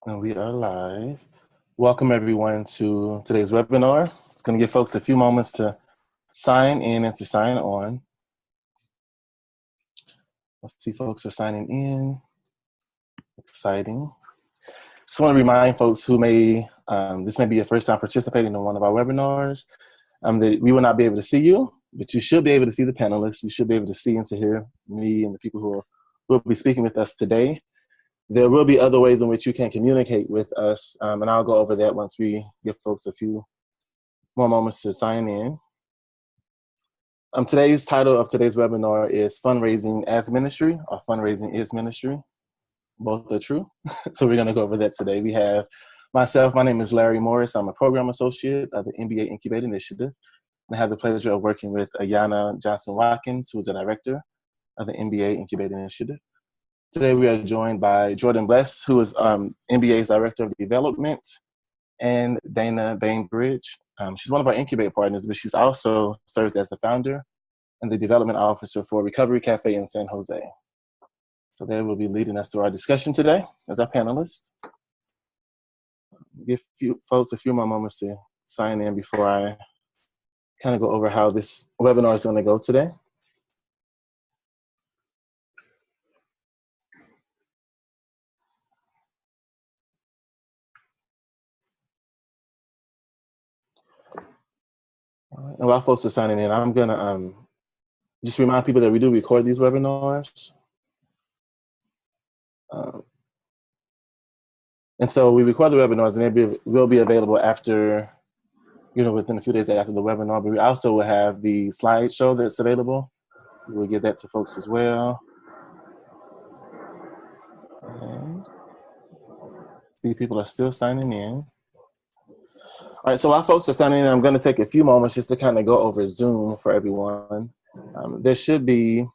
And we are live. Welcome everyone to today's webinar. It's going to give folks a few moments to sign in and to sign on. Let's see, folks are signing in. Exciting. Just want to remind folks who this may be your first time participating in one of our webinars, that we will not be able to see you, but you should be able to see the panelists. You should be able to see and to hear me and the people who will be speaking with us today. There will be other ways in which you can communicate with us, and I'll go over that once we give folks a few more moments to sign in. Today's title of today's webinar is Fundraising as Ministry, or Fundraising is Ministry. Both are true. So we're going to go over that today. We have myself, my name is Larry Morris. I'm a program associate of the NBA Incubate Initiative. And I have the pleasure of working with Ayana Johnson-Watkins, who is the director of the NBA Incubate Initiative. Today we are joined by Jordan Bles, who is NBA's Director of Development, and Dana Bainbridge. She's one of our Incubate partners, but she's also serves as the founder and the development officer for Recovery Cafe in San Jose. So they will be leading us through our discussion today as our panelists. Give folks a few more moments to sign in before I kind of go over how this webinar is going to go today. And while folks are signing in, I'm going to just remind people that we do record these webinars. And so we record the webinars, and they will be available after, within a few days after the webinar. But we also will have the slideshow that's available. We'll get that to folks as well. And see, people are still signing in. All right, so while folks are signing in, I'm going to take a few moments just to kind of go over Zoom for everyone. There should be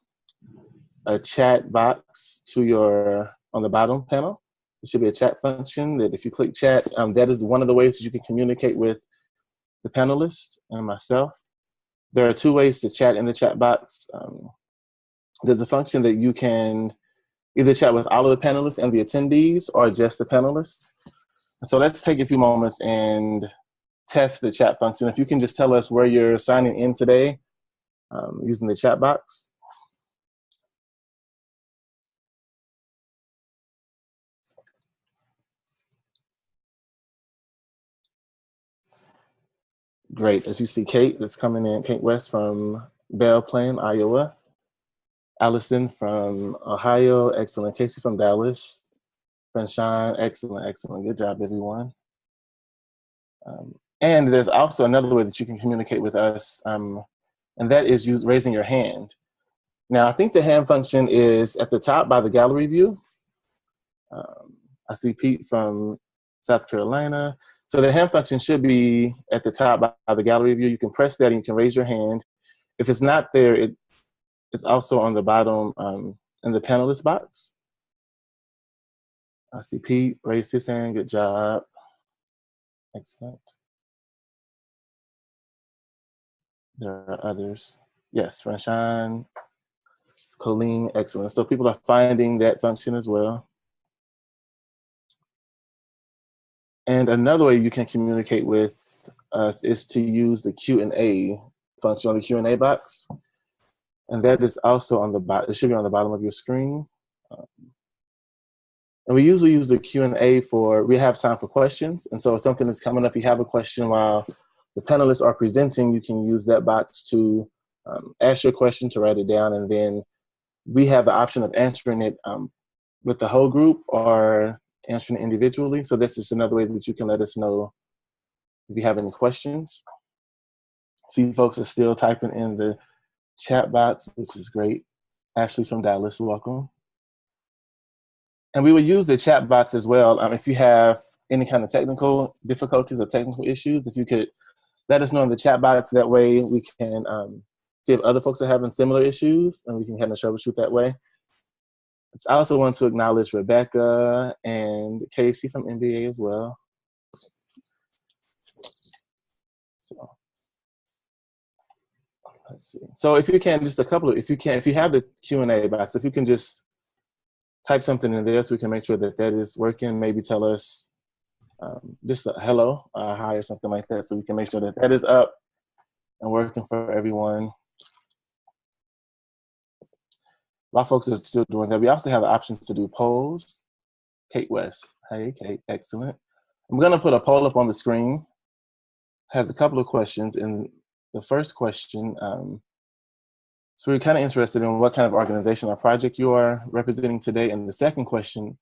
a chat box on the bottom panel. There should be a chat function that if you click chat, that is one of the ways that you can communicate with the panelists and myself. There are two ways to chat in the chat box. There's a function that you can either chat with all of the panelists and the attendees or just the panelists. So let's take a few moments and test the chat function. If you can just tell us where you're signing in today using the chat box. Great. As you see, Kate that's coming in, Kate West from Belle Plaine, Iowa. Allison from Ohio, excellent. Casey from Dallas. Franchon, excellent, excellent. Good job, everyone. And there's also another way that you can communicate with us, and that is raising your hand. Now, I think the hand function is at the top by the gallery view. I see Pete from South Carolina. So the hand function should be at the top by the gallery view. You can press that and you can raise your hand. If it's not there, it's also on the bottom in the panelist box. I see Pete raised his hand. Good job. Excellent. There are others. Yes, Franchon, Colleen, excellent. So people are finding that function as well. And another way you can communicate with us is to use the Q&A function on the Q&A box. And that is also on the bottom. It should be on the bottom of your screen. And we usually use the Q&A we have time for questions. And so if something is coming up, you have a question while the panelists are presenting, you can use that box to ask your question, to write it down, and then we have the option of answering it with the whole group or answering it individually. So this is another way that you can let us know if you have any questions. See, folks are still typing in the chat box, which is great. Ashley from Dallas, welcome. And we will use the chat box as well. If you have any kind of technical difficulties or technical issues, if you could let us know in the chat box, that way we can see if other folks are having similar issues and we can kind of troubleshoot that way. I also want to acknowledge Rebecca and Casey from NBA as well. So let's see. So if you can, if you have the Q&A box, if you can just type something in there so we can make sure that that is working. Maybe tell us just a hello, hi, or something like that, so we can make sure that that is up and working for everyone. A lot of folks are still doing that. We also have the options to do polls. Kate West. Hey, Kate. Excellent. I'm going to put a poll up on the screen. It has a couple of questions. And the first question, so we're kind of interested in what kind of organization or project you are representing today. And the second question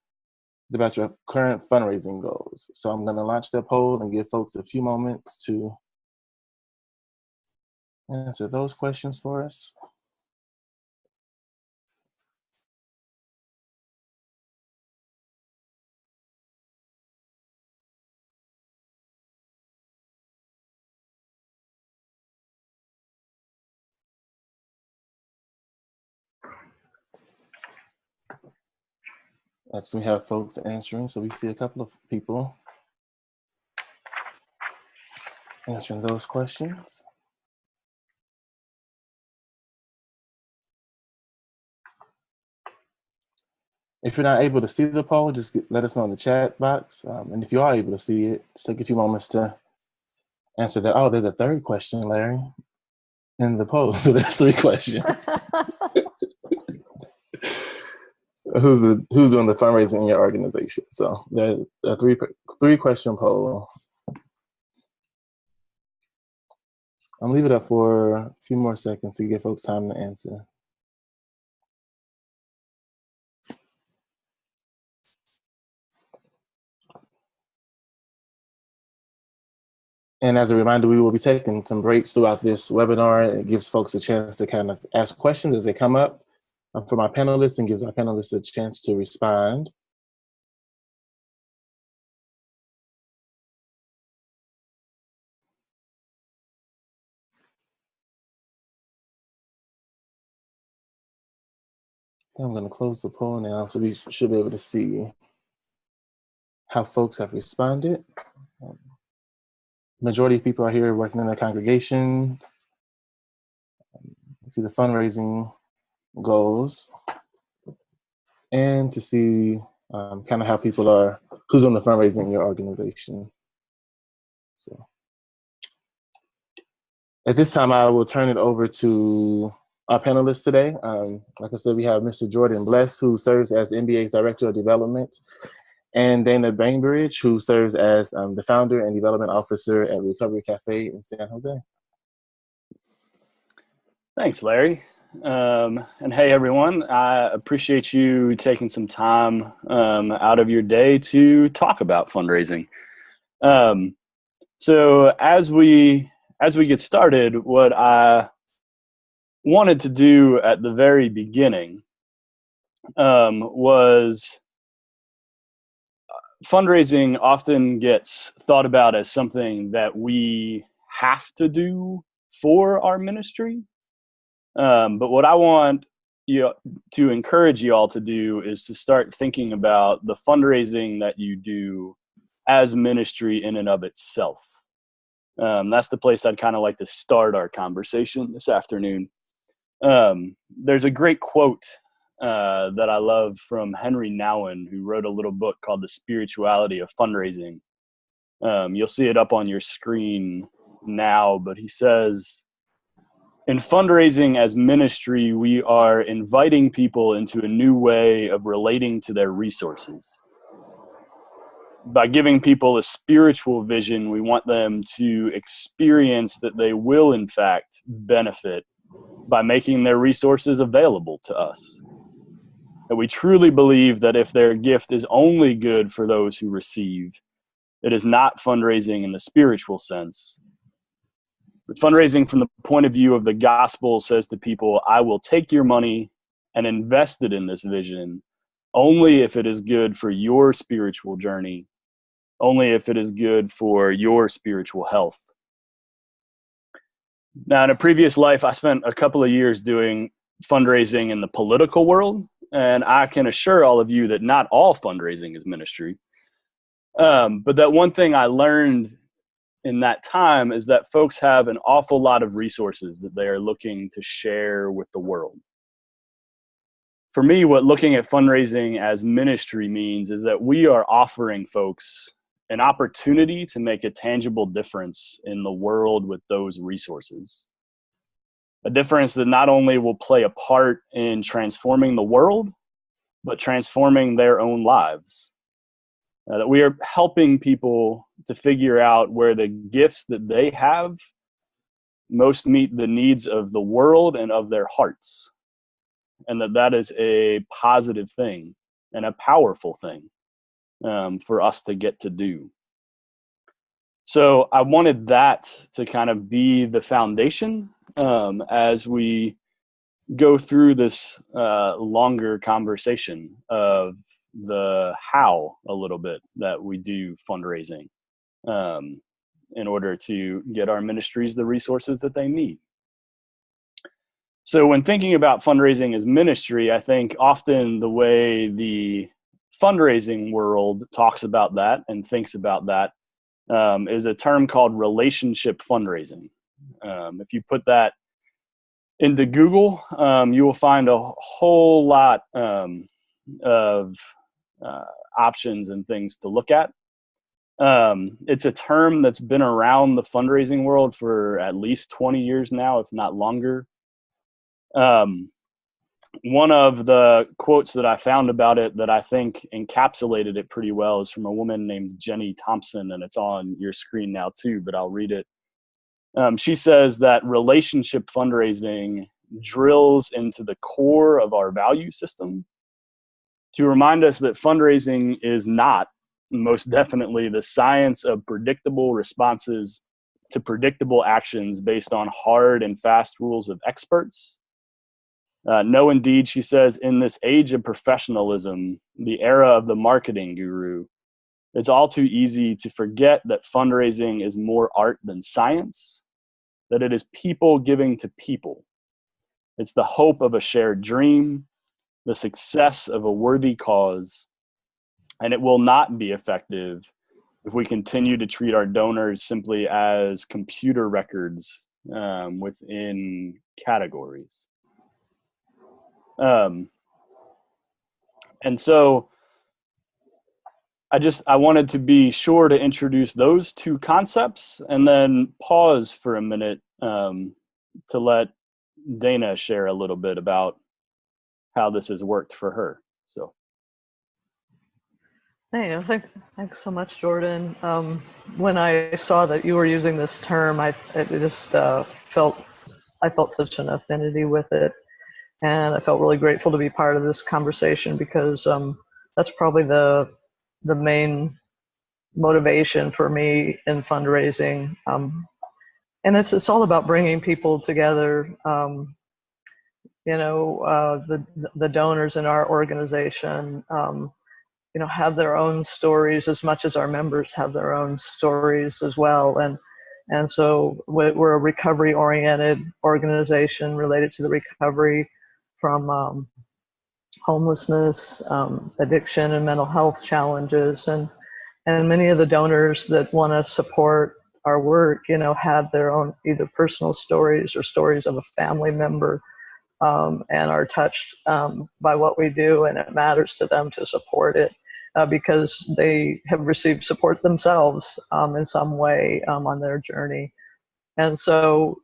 is about your current fundraising goals. So I'm going to launch the poll and give folks a few moments to answer those questions for us. Next, we have folks answering. So we see a couple of people answering those questions. If you're not able to see the poll, just let us know in the chat box. And if you are able to see it, just take a few moments to answer that. Oh, there's a third question, Larry, in the poll. So there's 3 questions. Who's doing the fundraising in your organization? So there's a 3 question poll. I'm leaving it up for a few more seconds to give folks time to answer. And as a reminder, we will be taking some breaks throughout this webinar. It gives folks a chance to kind of ask questions as they come up for my panelists and gives our panelists a chance to respond. I'm going to close the poll now so we should be able to see how folks have responded. Majority of people are here working in their congregations. See the fundraising goals and to see kind of how people are, who's on the fundraising in your organization. So at this time, I will turn it over to our panelists today. Like I said, we have Mr. Jordan Bles, who serves as the NBA's Director of Development, and Dana Bainbridge, who serves as the Founder and Development Officer at Recovery Cafe in San Jose. Thanks, Larry. And hey, everyone, I appreciate you taking some time out of your day to talk about fundraising. So as we get started, what I wanted to do at the very beginning was fundraising often gets thought about as something that we have to do for our ministry. But what I want to encourage you all to do is to start thinking about the fundraising that you do as ministry in and of itself. That's the place I'd kind of like to start our conversation this afternoon. There's a great quote that I love from Henry Nouwen, who wrote a little book called The Spirituality of Fundraising. You'll see it up on your screen now, but he says, in fundraising as ministry, we are inviting people into a new way of relating to their resources. By giving people a spiritual vision, we want them to experience that they will, in fact, benefit by making their resources available to us. That we truly believe that if their gift is only good for those who receive, it is not fundraising in the spiritual sense. But fundraising from the point of view of the gospel says to people, I will take your money and invest it in this vision only if it is good for your spiritual journey, only if it is good for your spiritual health. Now, in a previous life, I spent a couple of years doing fundraising in the political world, and I can assure all of you that not all fundraising is ministry. But that one thing I learned in that time is that folks have an awful lot of resources that they are looking to share with the world. for me, what looking at fundraising as ministry means is that we are offering folks an opportunity to make a tangible difference in the world with those resources. A difference that not only will play a part in transforming the world, but transforming their own lives. That we are helping people to figure out where the gifts that they have most meet the needs of the world and of their hearts. And that is a positive thing and a powerful thing for us to get to do. So I wanted that to kind of be the foundation as we go through this longer conversation of the how a little bit that we do fundraising in order to get our ministries the resources that they need. So when thinking about fundraising as ministry, I think often the way the fundraising world talks about that and thinks about that is a term called relationship fundraising. If you put that into Google, you will find a whole lot of options and things to look at. It's a term that's been around the fundraising world for at least 20 years now, if not longer. One of the quotes that I found about it that I think encapsulated it pretty well is from a woman named Jenny Thompson, and it's on your screen now too, but I'll read it. She says that relationship fundraising drills into the core of our value system to remind us that fundraising is not, most definitely, the science of predictable responses to predictable actions based on hard and fast rules of experts. No, indeed, she says, in this age of professionalism, the era of the marketing guru, it's all too easy to forget that fundraising is more art than science, that it is people giving to people. It's the hope of a shared dream, the success of a worthy cause, and it will not be effective if we continue to treat our donors simply as computer records within categories. And so I wanted to be sure to introduce those two concepts and then pause for a minute to let Dana share a little bit about how this has worked for her. So. Thanks so much, Jordan. When I saw that you were using this term, I felt such an affinity with it. And I felt really grateful to be part of this conversation because that's probably the main motivation for me in fundraising. And it's all about bringing people together. The donors in our organization, have their own stories as much as our members have their own stories as well. And so we're a recovery-oriented organization related to the recovery from homelessness, addiction, and mental health challenges. And many of the donors that want to support our work, have their own either personal stories or stories of a family member, and are touched by what we do, and it matters to them to support it because they have received support themselves in some way on their journey. And so,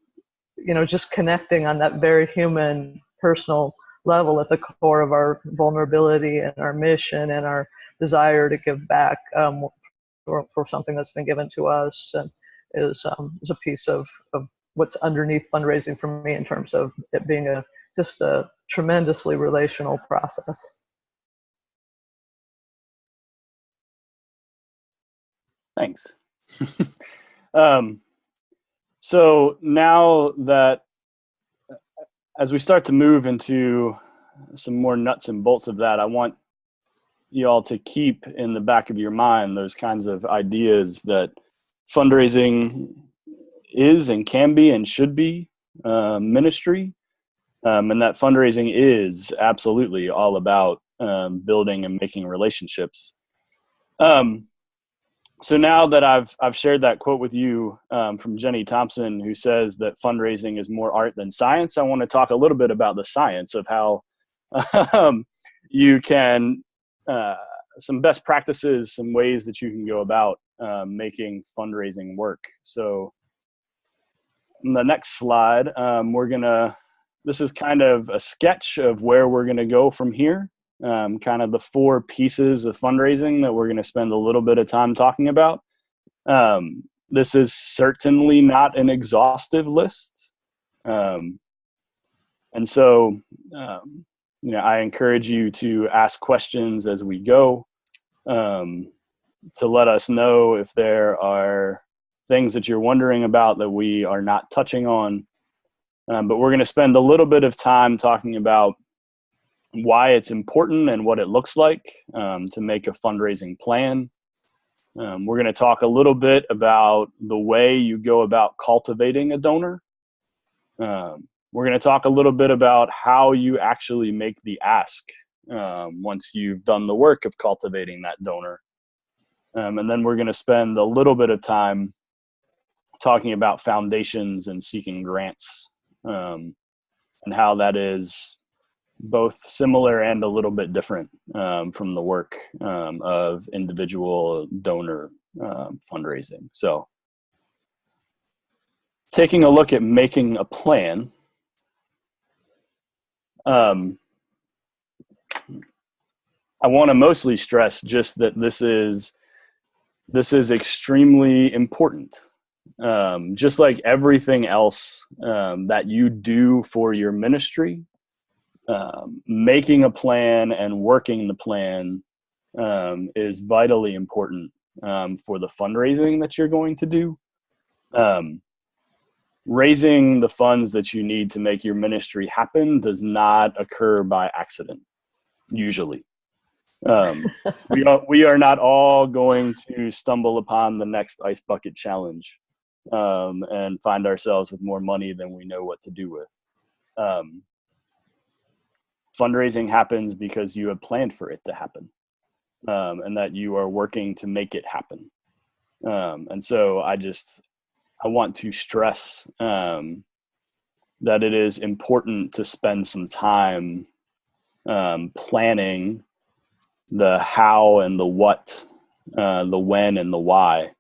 just connecting on that very human, personal level at the core of our vulnerability and our mission and our desire to give back for something that's been given to us, and is a piece of what's underneath fundraising for me in terms of it being just a tremendously relational process. Thanks. So now that as we start to move into some more nuts and bolts of that, I want you all to keep in the back of your mind those kinds of ideas that fundraising is and can be and should be ministry, and that fundraising is absolutely all about building and making relationships. So now that I've shared that quote with you from Jenny Thompson, who says that fundraising is more art than science, I want to talk a little bit about the science of how you can, some best practices, some ways that you can go about making fundraising work. So on the next slide, this is kind of a sketch of where we're going to go from here. Kind of the 4 pieces of fundraising that we're going to spend a little bit of time talking about. This is certainly not an exhaustive list. And so, I encourage you to ask questions as we go, to let us know if there are things that you're wondering about that we are not touching on. But we're going to spend a little bit of time talking about why it's important and what it looks like to make a fundraising plan. We're going to talk a little bit about the way you go about cultivating a donor. We're going to talk a little bit about how you actually make the ask once you've done the work of cultivating that donor. And then we're going to spend a little bit of time talking about foundations and seeking grants, and how that is both similar and a little bit different from the work of individual donor fundraising. So taking a look at making a plan, I want to mostly stress just that this is extremely important. Just like everything else that you do for your ministry, making a plan and working the plan is vitally important for the fundraising that you're going to do. Raising the funds that you need to make your ministry happen does not occur by accident, usually. We are not all going to stumble upon the next ice bucket challenge and find ourselves with more money than we know what to do with. Fundraising happens because you have planned for it to happen, and that you are working to make it happen. And so I want to stress that it is important to spend some time planning the how and the what, the when and the why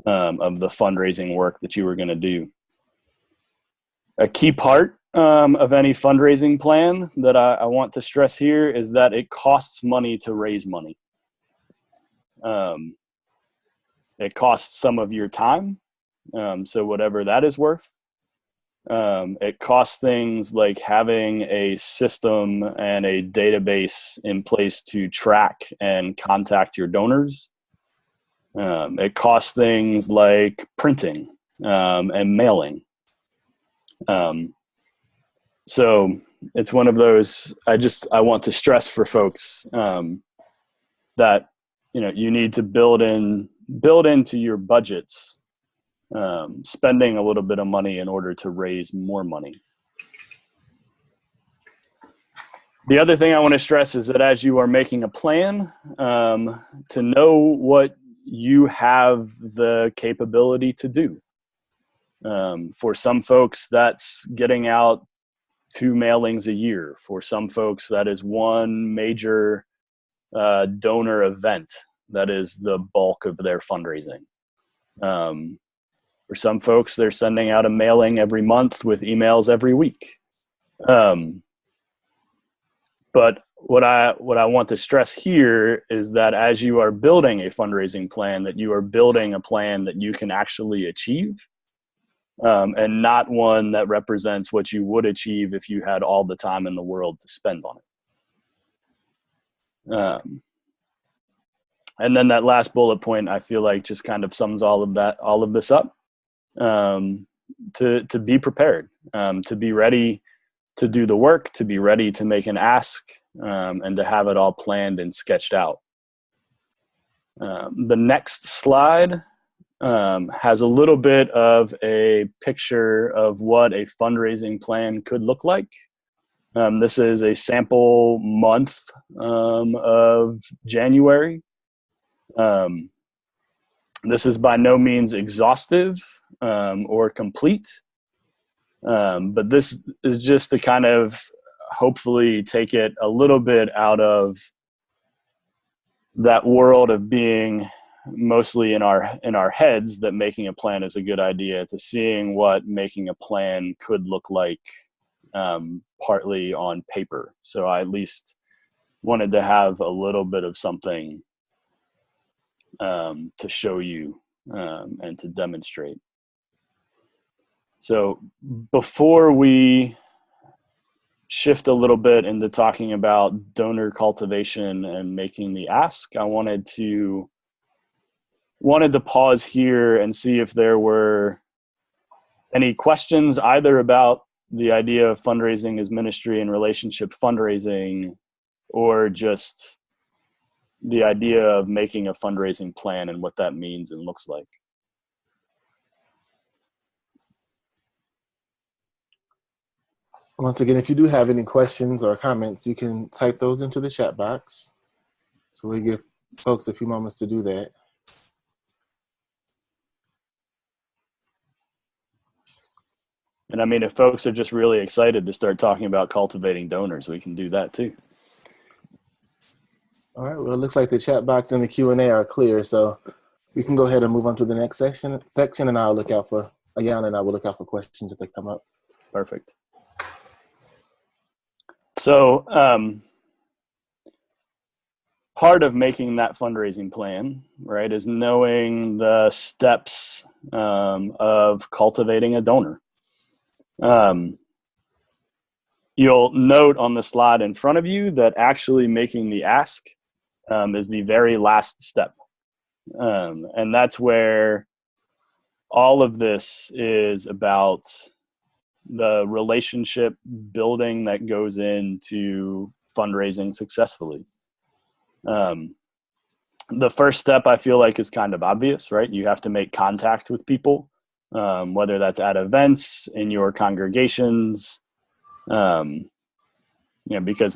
of the fundraising work that you are going to do. A key part of any fundraising plan that I want to stress here is that it costs money to raise money. It costs some of your time, so whatever that is worth. It costs things like having a system and a database in place to track and contact your donors. It costs things like printing and mailing. So it's one of those, I want to stress for folks that you need to build into your budgets spending a little bit of money in order to raise more money. The other thing I want to stress is that as you are making a plan, to know what you have the capability to do. For some folks, that's getting out 2 mailings a year. For some folks, that is one major donor event that is the bulk of their fundraising. For some folks, they're sending out a mailing every month with emails every week. But what I want to stress here is that as you are building a fundraising plan, that you are building a plan that you can actually achieve, and not one that represents what you would achieve if you had all the time in the world to spend on it. And then that last bullet point, I feel like just kind of sums all of this up. To be prepared, to be ready to do the work, to be ready to make an ask, and to have it all planned and sketched out. The next slide has a little bit of a picture of what a fundraising plan could look like. This is a sample month of January. This is by no means exhaustive or complete, but this is just to kind of hopefully take it a little bit out of that world of being mostly in our heads that making a plan is a good idea, to seeing what making a plan could look like, partly on paper. So I at least wanted to have a little bit of something to show you and to demonstrate. So before we shift a little bit into talking about donor cultivation and making the ask, I wanted to pause here and see if there were any questions either about the idea of fundraising as ministry and relationship fundraising, or just the idea of making a fundraising plan and what that means and looks like. Once again, if you do have any questions or comments, you can type those into the chat box. So we give folks a few moments to do that. And I mean, if folks are just really excited to start talking about cultivating donors, we can do that too. All right, well, it looks like the chat box and the Q&A are clear, so we can go ahead and move on to the next section, and I'll look out for, Ayana and I will look out for questions if they come up. Perfect. So part of making that fundraising plan, right, is knowing the steps of cultivating a donor. You'll note on the slide in front of you that actually making the ask is the very last step. And that's where all of this is about, the relationship building that goes into fundraising successfully. The first step, I feel like, is kind of obvious, right? You have to make contact with people, whether that's at events, in your congregations, because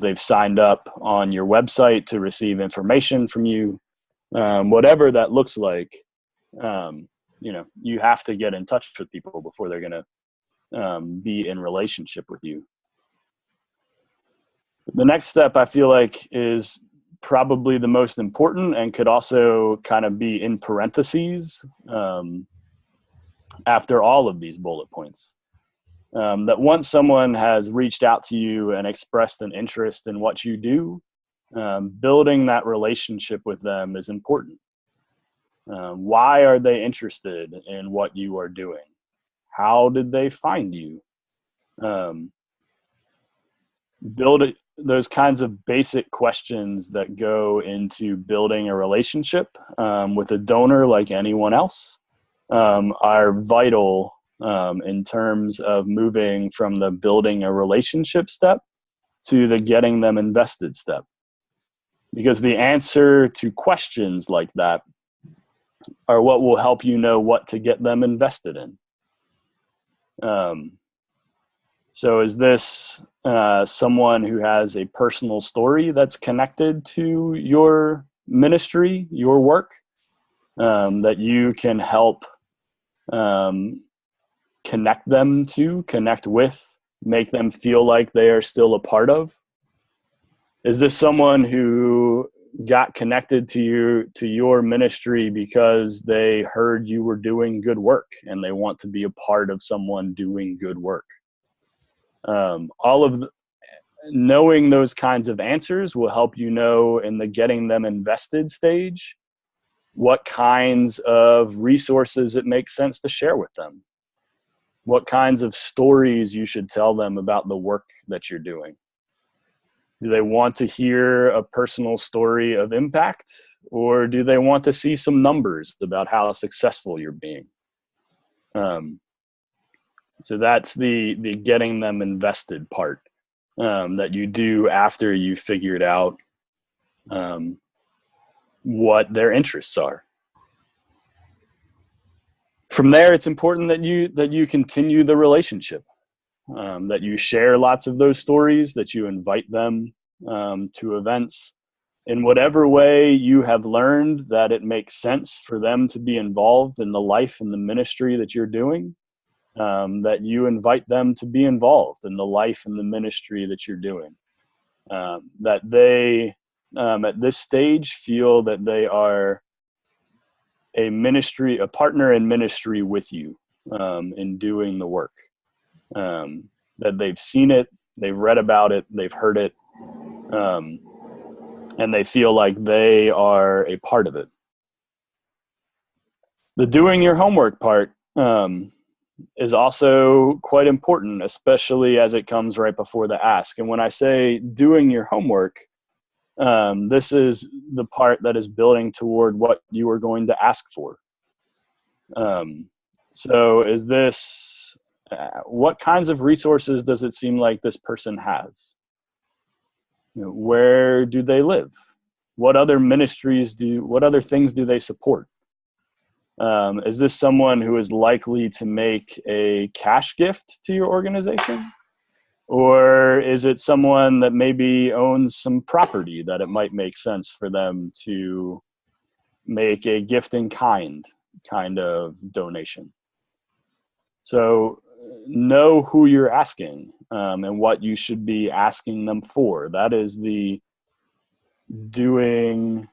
they've signed up on your website to receive information from you, whatever that looks like. You have to get in touch with people before they're going to be in relationship with you. The next step, I feel like, is probably the most important and could also kind of be in parentheses after all of these bullet points. That once someone has reached out to you and expressed an interest in what you do, building that relationship with them is important. Why are they interested in what you are doing? How did they find you? Build it, those kinds of basic questions that go into building a relationship with a donor, like anyone else, are vital in terms of moving from the building a relationship step to the getting them invested step. Because the answer to questions like that are what will help you know what to get them invested in. So is this someone who has a personal story that's connected to your ministry, your work, that you can help connect them to, connect with, make them feel like they are still a part of? Is this someone who got connected to your ministry because they heard you were doing good work and they want to be a part of someone doing good work? Knowing those kinds of answers will help you know, in the getting them invested stage, what kinds of resources it makes sense to share with them, what kinds of stories you should tell them about the work that you're doing. Do they want to hear a personal story of impact, or do they want to see some numbers about how successful you're being? So that's the getting them invested part that you do after you figured out what their interests are. From there, it's important that you continue the relationship, that you share lots of those stories, that you invite them to events in whatever way you have learned that it makes sense for them to be involved in the life and the ministry that you're doing. that you invite them to be involved in the life and the ministry that you're doing. That they, at this stage, feel that they are a partner in ministry with you in doing the work. That they've seen it, they've read about it, they've heard it, and they feel like they are a part of it. The doing your homework part is also quite important, especially as it comes right before the ask. And when I say doing your homework, this is the part that is building toward what you are going to ask for. So is this, what kinds of resources does it seem like this person has? Where do they live? What other ministries what other things do they support? Is this someone who is likely to make a cash gift to your organization? Or is it someone that maybe owns some property that it might make sense for them to make a gift in kind of donation? So know who you're asking and what you should be asking them for. That is the doing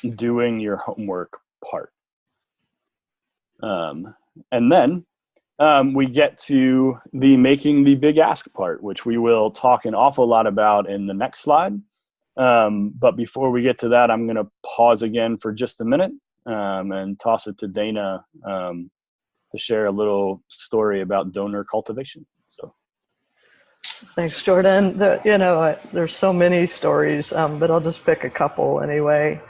your homework part. And then we get to the making the big ask part, which we will talk an awful lot about in the next slide. But before we get to that, I'm going to pause again for just a minute and toss it to Dana to share a little story about donor cultivation. So, thanks, Jordan. There's so many stories, but I'll just pick a couple anyway.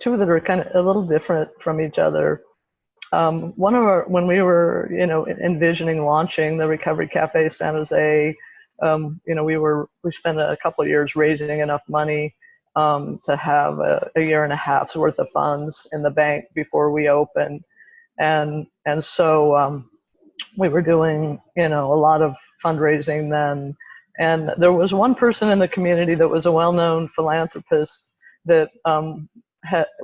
Two that are kind of a little different from each other. When we were, envisioning launching the Recovery Cafe San Jose, we spent a couple of years raising enough money to have a year and a half's worth of funds in the bank before we opened. And so we were doing, a lot of fundraising then. And there was one person in the community that was a well-known philanthropist that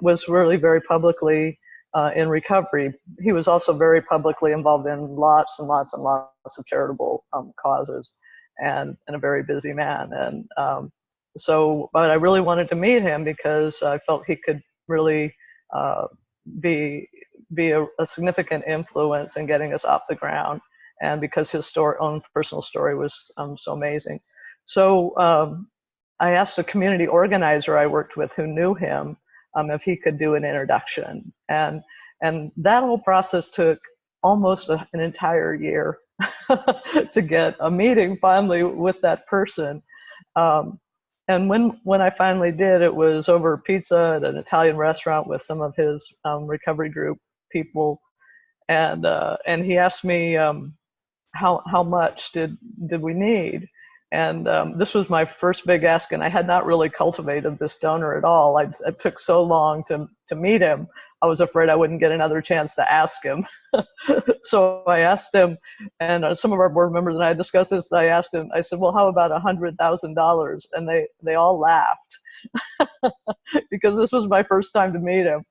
was really very publicly in recovery. He was also very publicly involved in lots and lots and lots of charitable causes, and a very busy man. And but I really wanted to meet him because I felt he could really be a significant influence in getting us off the ground, and because his own personal story was so amazing. So I asked a community organizer I worked with who knew him if he could do an introduction, and that whole process took almost an entire year to get a meeting finally with that person. And when I finally did, it was over pizza at an Italian restaurant with some of his recovery group people, and he asked me how much did we need, and this was my first big ask, and I had not really cultivated this donor at all. It took so long to meet him. I was afraid I wouldn't get another chance to ask him. So I asked him, and some of our board members and I discussed this. I asked him, I said, well, how about $100,000? And they all laughed because this was my first time to meet him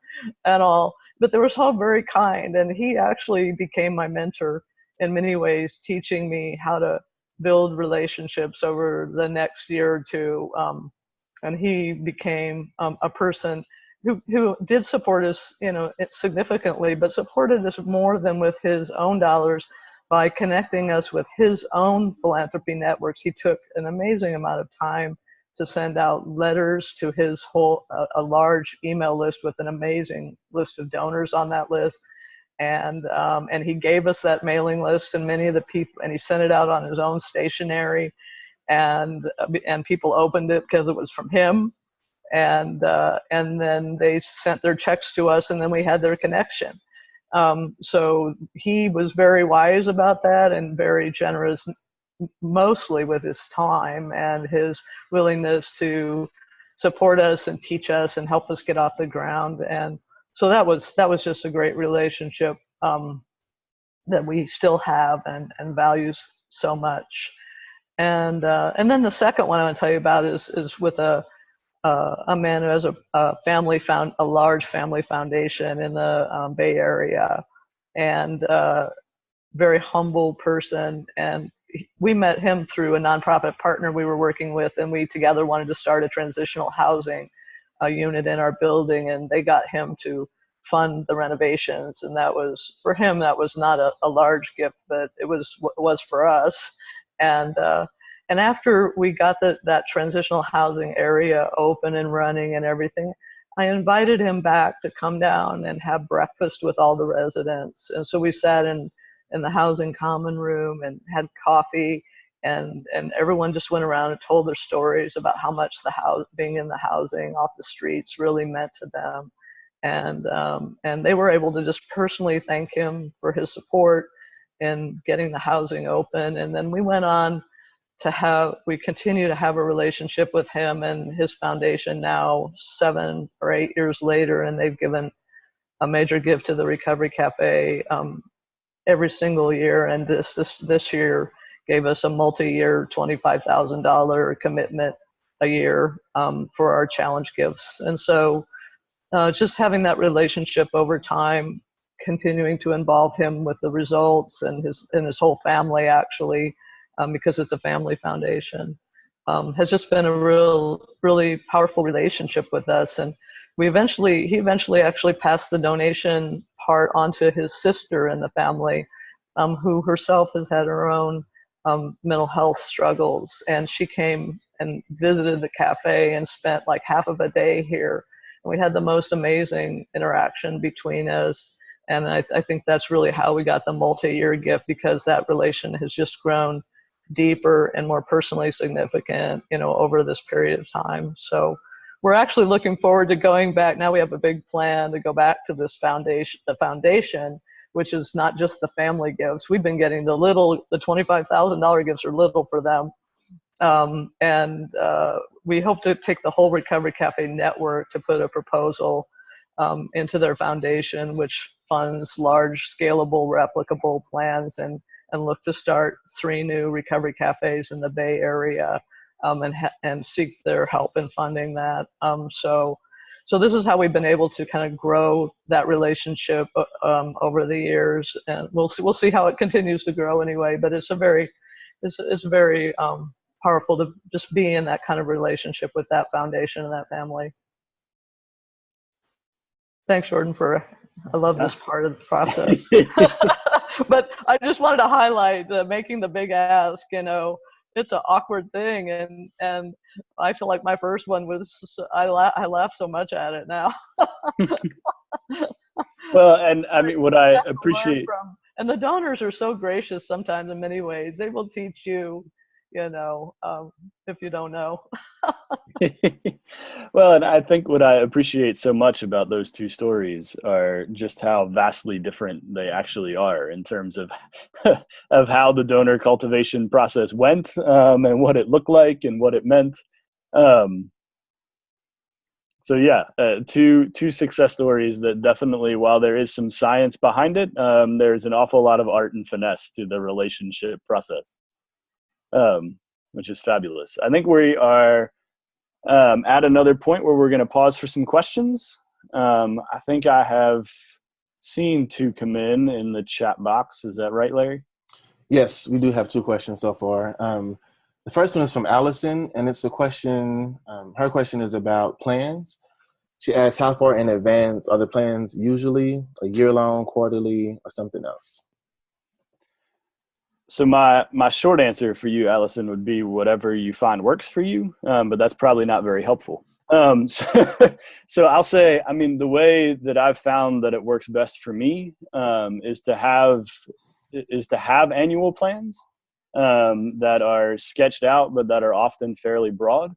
and all. But they were all very kind, and he actually became my mentor in many ways, teaching me how to build relationships over the next year or two. And he became a person who did support us, significantly, but supported us more than with his own dollars by connecting us with his own philanthropy networks. He took an amazing amount of time to send out letters to his a large email list with an amazing list of donors on that list. And he gave us that mailing list and many of the people, and he sent it out on his own stationery, and people opened it because it was from him. And then they sent their checks to us, and then we had their connection. So he was very wise about that and very generous, mostly with his time and his willingness to support us and teach us and help us get off the ground. And so that was just a great relationship that we still have and values so much. And then the second one I want to tell you about is with a man who has a large family foundation in the Bay Area, and very humble person. And we met him through a nonprofit partner we were working with, and we together wanted to start a transitional housing unit in our building, and they got him to fund the renovations. And that was, for him, that was not a large gift, but it was for us. And after we got that transitional housing area open and running and everything, I invited him back to come down and have breakfast with all the residents. And so we sat in the housing common room and had coffee, and everyone just went around and told their stories about how much being in the housing off the streets really meant to them. And they were able to just personally thank him for his support in getting the housing open. And then we went on we continue to have a relationship with him and his foundation now 7 or 8 years later, and they've given a major gift to the Recovery Cafe every single year. And this year gave us a multi-year $25,000 commitment a year for our challenge gifts. And so just having that relationship over time, continuing to involve him with the results and his whole family, actually, because it's a family foundation, has just been a really powerful relationship with us. And he eventually actually passed the donation part onto his sister in the family, who herself has had her own mental health struggles. And she came and visited the cafe and spent like half of a day here. And we had the most amazing interaction between us. And I think that's really how we got the multi-year gift, because that relation has just grown deeper and more personally significant, over this period of time. So we're actually looking forward to going back. Now we have a big plan to go back to the foundation, which is not just the family gifts. We've been getting the $25,000 gifts are little for them. And we hope to take the whole Recovery Cafe network to put a proposal into their foundation, which funds large, scalable, replicable plans, and look to start 3 new recovery cafes in the Bay Area, and seek their help in funding that. So this is how we've been able to kind of grow that relationship over the years, and we'll see how it continues to grow anyway. But it's very powerful to just be in that kind of relationship with that foundation and that family. Thanks, Jordan, I love this part of the process. But I just wanted to highlight making the big ask. It's an awkward thing, and I feel like my first one was, I laugh so much at it now. Well, and I mean, what I appreciate, and the donors are so gracious sometimes in many ways. They will teach you, if you don't know. Well, and I think what I appreciate so much about those 2 stories are just how vastly different they actually are in terms of of how the donor cultivation process went, and what it looked like and what it meant. So yeah, 2 success stories that definitely, while there is some science behind it, there's an awful lot of art and finesse to the relationship process, which is fabulous. I think we are at another point where we're going to pause for some questions. I think I have seen 2 come in the chat box. Is that right, Larry? Yes, we do have 2 questions so far. The first one is from Allison, and it's a question, her question is about plans. She asks, how far in advance are the plans usually? A year long, quarterly, or something else? So my short answer for you, Allison, would be whatever you find works for you, but that's probably not very helpful. So I'll say, I mean, the way that I've found that it works best for me is to have annual plans that are sketched out, but that are often fairly broad.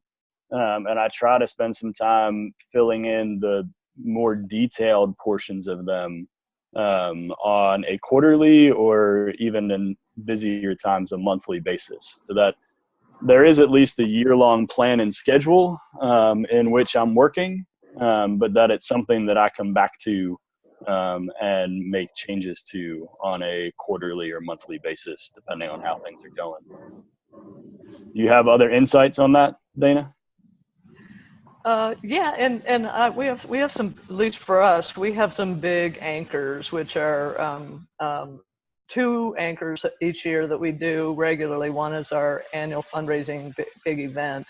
And I try to spend some time filling in the more detailed portions of them on a quarterly, or even in busier times, a monthly basis, so that there is at least a year-long plan and schedule in which I'm working, but that it's something that I come back to and make changes to on a quarterly or monthly basis, depending on how things are going. Do you have other insights on that, Dana? Yeah, and we have some, at least for us, we have some big anchors, which are two anchors each year that we do regularly. One is our annual fundraising big event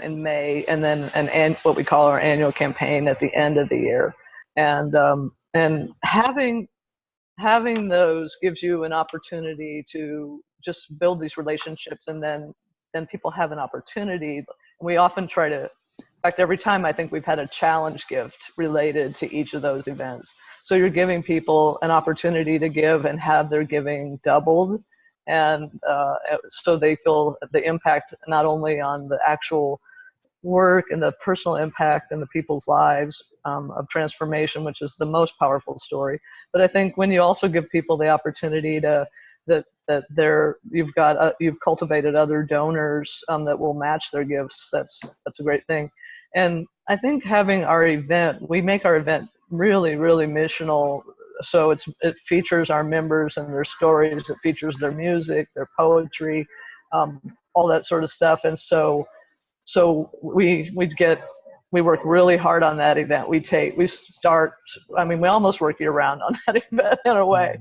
in May, and then what we call our annual campaign at the end of the year. And having those gives you an opportunity to just build these relationships, and then people have an opportunity. We often try to, in fact, every time I think we've had a challenge gift related to each of those events. So you're giving people an opportunity to give and have their giving doubled. And so they feel the impact not only on the actual work and the personal impact in the people's lives of transformation, which is the most powerful story. But I think when you also give people the opportunity to, you've cultivated other donors that will match their gifts, that's a great thing. And I think having our event, we make our event really, really missional. So it features our members and their stories. It features their music, their poetry, all that sort of stuff. And so we work really hard on that event. We almost work year round on that event in a way.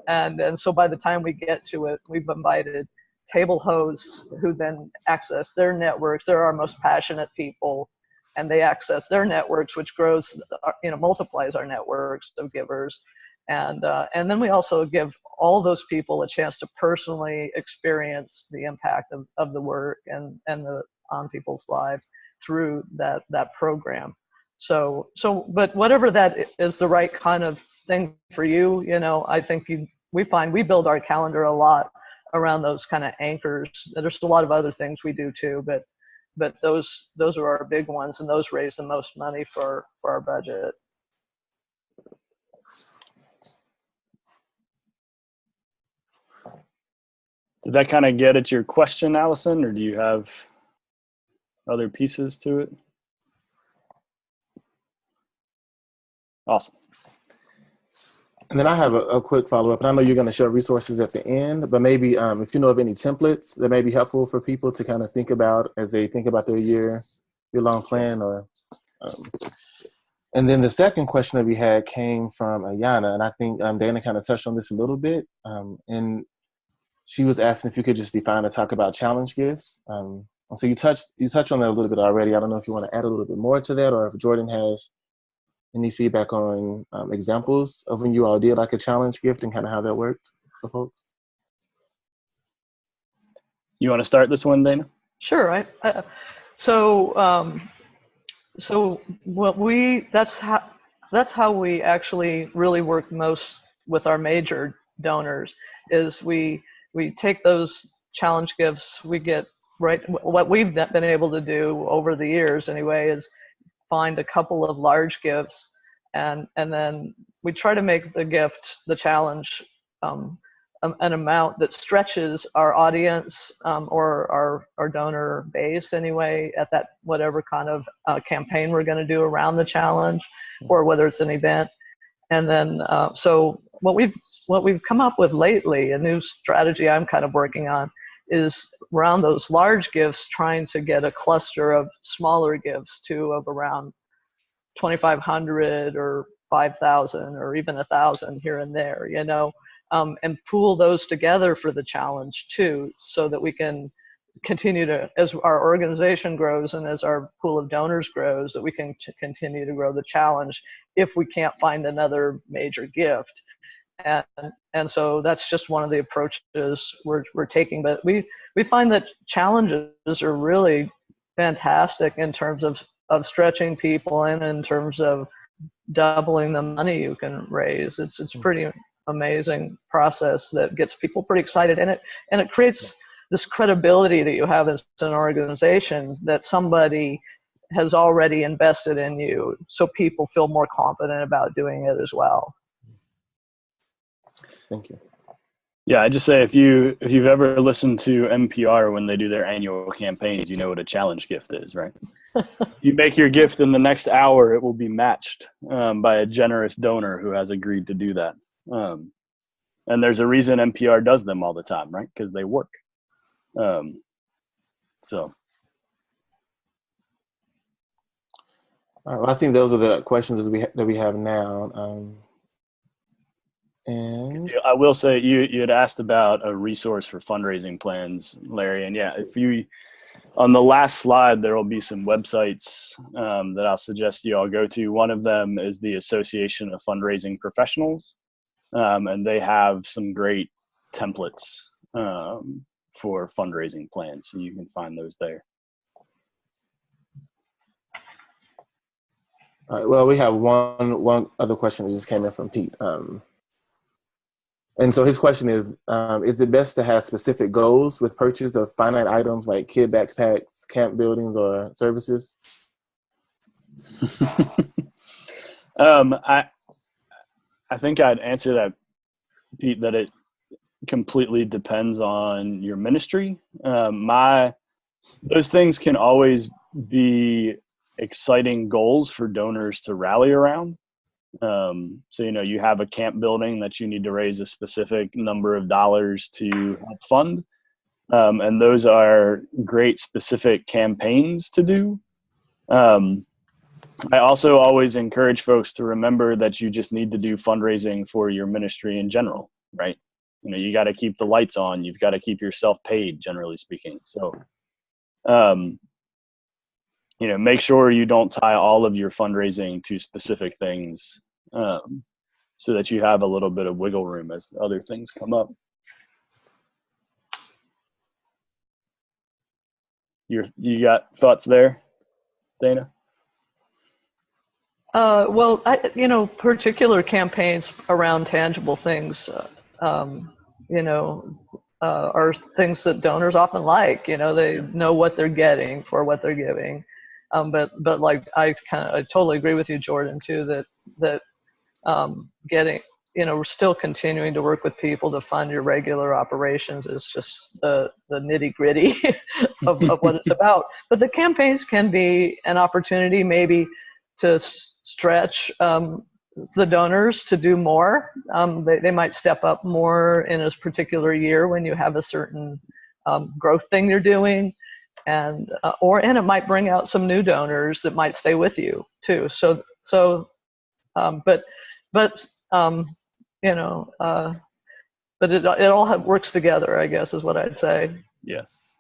And so by the time we get to it, we've invited table hosts who then access their networks. They're our most passionate people, and they access their networks, which grows, multiplies our networks of givers. And then we also give all those people a chance to personally experience the impact of the work and on people's lives through that program. So, but whatever that is the right kind of thing for you, I think we find we build our calendar a lot around those kind of anchors. There's a lot of other things we do too, but those are our big ones, and those raise the most money for our budget. Did that kind of get at your question, Allison, or do you have other pieces to it? Awesome. And then I have a quick follow-up, and I know you're going to share resources at the end, but maybe if you know of any templates that may be helpful for people to kind of think about as they think about their year-long plan, or. And then the second question that we had came from Ayana, and I think Dana kind of touched on this a little bit, and she was asking if you could just define or talk about challenge gifts. So you touched on that a little bit already. I don't know if you want to add a little bit more to that, or if Jordan has any feedback on examples of when you all did like a challenge gift and kind of how that worked for folks. You want to start this one, Dana? Sure. So that's how we actually really work most with our major donors. Is we take those challenge gifts, we get what we've been able to do over the years anyway is find a couple of large gifts, and then we try to make the challenge an amount that stretches our audience or our donor base anyway at that whatever kind of campaign we're going to do around the challenge, or whether it's an event. And then so what we've come up with lately, a new strategy I'm kind of working on, is around those large gifts, trying to get a cluster of smaller gifts too, of around 2,500 or 5,000 or even 1,000 here and there, and pool those together for the challenge too, so that we can continue to, as our organization grows and as our pool of donors grows, that we can continue to grow the challenge if we can't find another major gift. And so that's just one of the approaches we're taking. But we find that challenges are really fantastic in terms of stretching people in terms of doubling the money you can raise. It's pretty amazing process that gets people pretty excited, and it creates this credibility that you have as an organization, that somebody has already invested in you, so people feel more confident about doing it as well. Thank you. Yeah, I just say if you've ever listened to NPR when they do their annual campaigns, you know what a challenge gift is, right? You make your gift in the next hour, it will be matched by a generous donor who has agreed to do that. And there's a reason NPR does them all the time, right? Because they work. So. All right, well, I think those are the questions that we have now. And I will say you had asked about a resource for fundraising plans, Larry, and yeah, if you on the last slide there will be some websites that I'll suggest you all go to. One of them is the Association of Fundraising Professionals, and they have some great templates for fundraising plans, so you can find those there. all right, well, we have one other question that just came in from Pete. And so his question is it best to have specific goals with purchase of finite items like kid backpacks, camp buildings, or services? I think I'd answer that, Pete, that it completely depends on your ministry. Those things can always be exciting goals for donors to rally around. So, you have a camp building that you need to raise a specific number of dollars to help fund. And those are great specific campaigns to do. I also always encourage folks to remember that you just need to do fundraising for your ministry in general, right? You got to keep the lights on. You've got to keep yourself paid, generally speaking. So, make sure you don't tie all of your fundraising to specific things, so that you have a little bit of wiggle room as other things come up. You got thoughts there, Dana? Well, particular campaigns around tangible things, are things that donors often like. They know what they're getting for what they're giving. But like I totally agree with you, Jordan, too, that getting, we're still continuing to work with people to fund your regular operations is just the nitty gritty of what it's about. But the campaigns can be an opportunity maybe to stretch the donors to do more. They might step up more in a particular year when you have a certain growth thing you're doing. And it might bring out some new donors that might stay with you too. But it all works together, I guess, is what I'd say. Yes,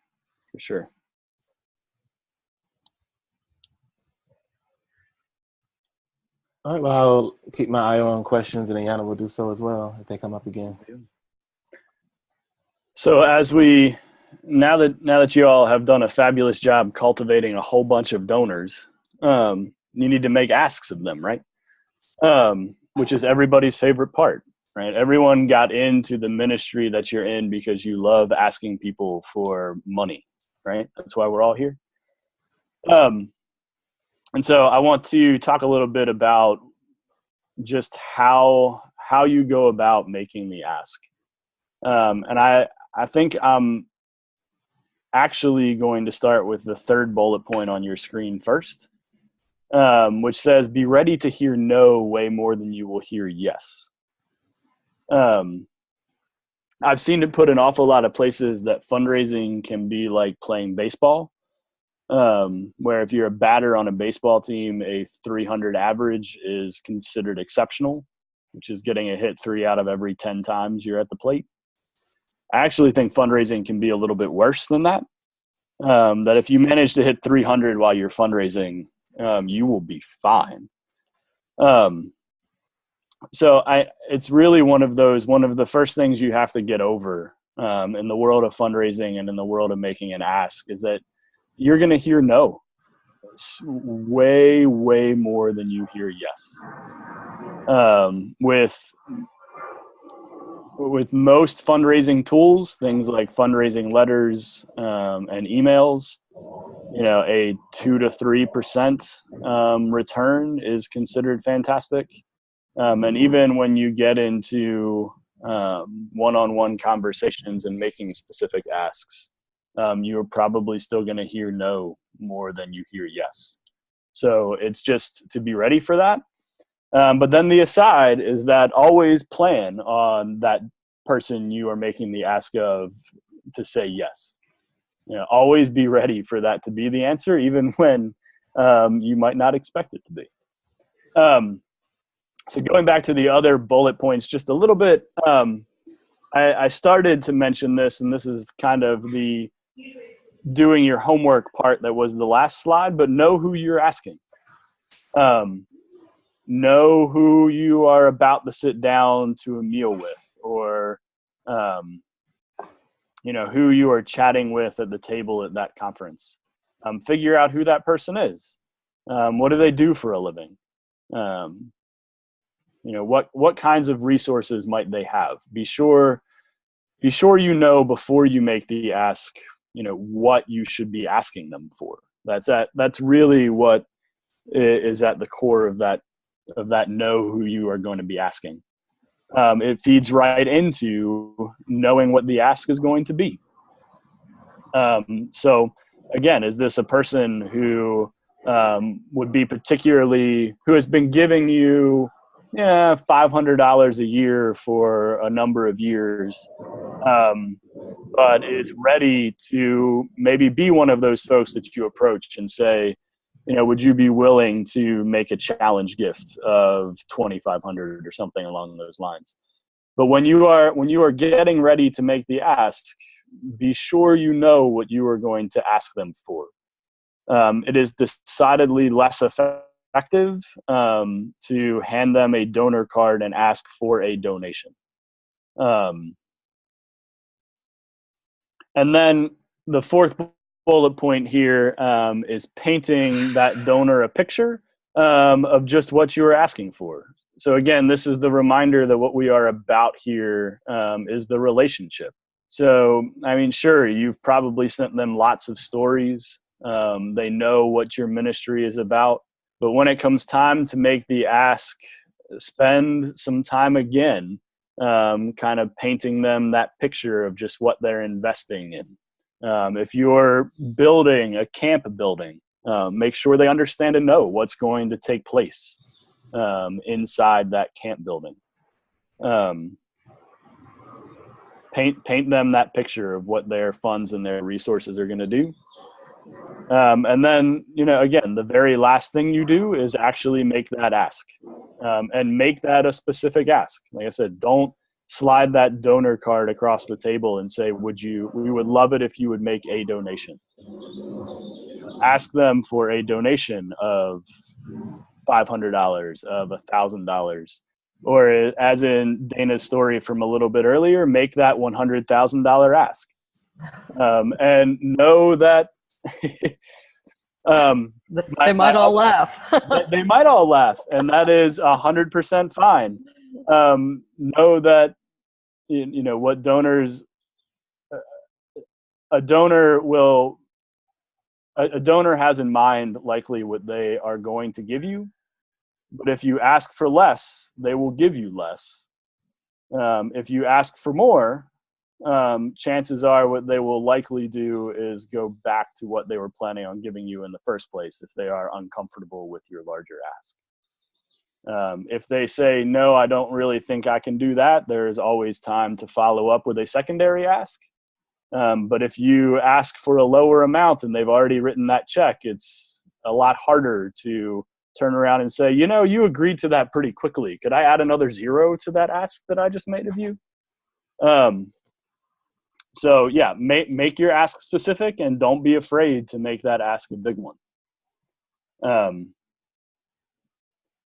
for sure. All right, well, I'll keep my eye on questions, and Ayana will do so as well if they come up again. So now that you all have done a fabulous job cultivating a whole bunch of donors, you need to make asks of them, right? Which is everybody's favorite part, right? Everyone got into the ministry that you're in because you love asking people for money, right? That's why we're all here. And so I want to talk a little bit about just how you go about making the ask. And I think I'm actually going to start with the third bullet point on your screen first, which says, be ready to hear no way more than you will hear yes. I've seen it put in an awful lot of places that fundraising can be like playing baseball, where if you're a batter on a baseball team, a 300 average is considered exceptional, which is getting a hit 3 out of every 10 times you're at the plate. I actually think fundraising can be a little bit worse than that. That if you manage to hit 300 while you're fundraising, you will be fine. So it's really one of the first things you have to get over in the world of fundraising and in the world of making an ask is that you're going to hear no way, way more than you hear yes. With most fundraising tools, things like fundraising letters and emails, a 2 to 3% return is considered fantastic. And even when you get into one-on-one conversations and making specific asks, you're probably still going to hear no more than you hear yes. So it's just to be ready for that. But then the aside is that always plan on that person you are making the ask of to say yes. Always be ready for that to be the answer, even when you might not expect it to be. So going back to the other bullet points just a little bit, I started to mention this, and this is kind of the doing your homework part that was the last slide, but know who you're asking. Know who you are about to sit down to a meal with, or who you are chatting with at the table at that conference. Figure out who that person is. What do they do for a living? What kinds of resources might they have? Be sure before you make the ask, what you should be asking them for. That's really what is at the core of that know who you are going to be asking. It feeds right into knowing what the ask is going to be. So again, is this a person who would be who has been giving you $500 a year for a number of years, but is ready to maybe be one of those folks that you approach and say, would you be willing to make a challenge gift of $2,500 or something along those lines? But when you are getting ready to make the ask, be sure you know what you are going to ask them for. It is decidedly less effective to hand them a donor card and ask for a donation. And then the fourth bullet point here is painting that donor a picture of just what you are asking for. So again, this is the reminder that what we are about here is the relationship. So, sure, you've probably sent them lots of stories. They know what your ministry is about. But when it comes time to make the ask, spend some time again kind of painting them that picture of just what they're investing in. If you're building a camp building, make sure they understand and know what's going to take place inside that camp building. Paint them that picture of what their funds and their resources are going to do. And then, again, the very last thing you do is actually make that ask, and make that a specific ask. Like I said, don't slide that donor card across the table and say, we would love it if you would make a donation. Ask them for a donation of $500, of $1,000, or as in Dana's story from a little bit earlier, make that $100,000 ask. And know that they might all laugh. They might all laugh, and that is 100% fine. Know that what donors, a donor has in mind likely what they are going to give you, but if you ask for less, they will give you less. If you ask for more, chances are what they will likely do is go back to what they were planning on giving you in the first place if they are uncomfortable with your larger ask. If they say, no, I don't really think I can do that, there is always time to follow up with a secondary ask. But if you ask for a lower amount and they've already written that check, it's a lot harder to turn around and say, you agreed to that pretty quickly. Could I add another zero to that ask that I just made of you? So yeah, make your ask specific, and don't be afraid to make that ask a big one.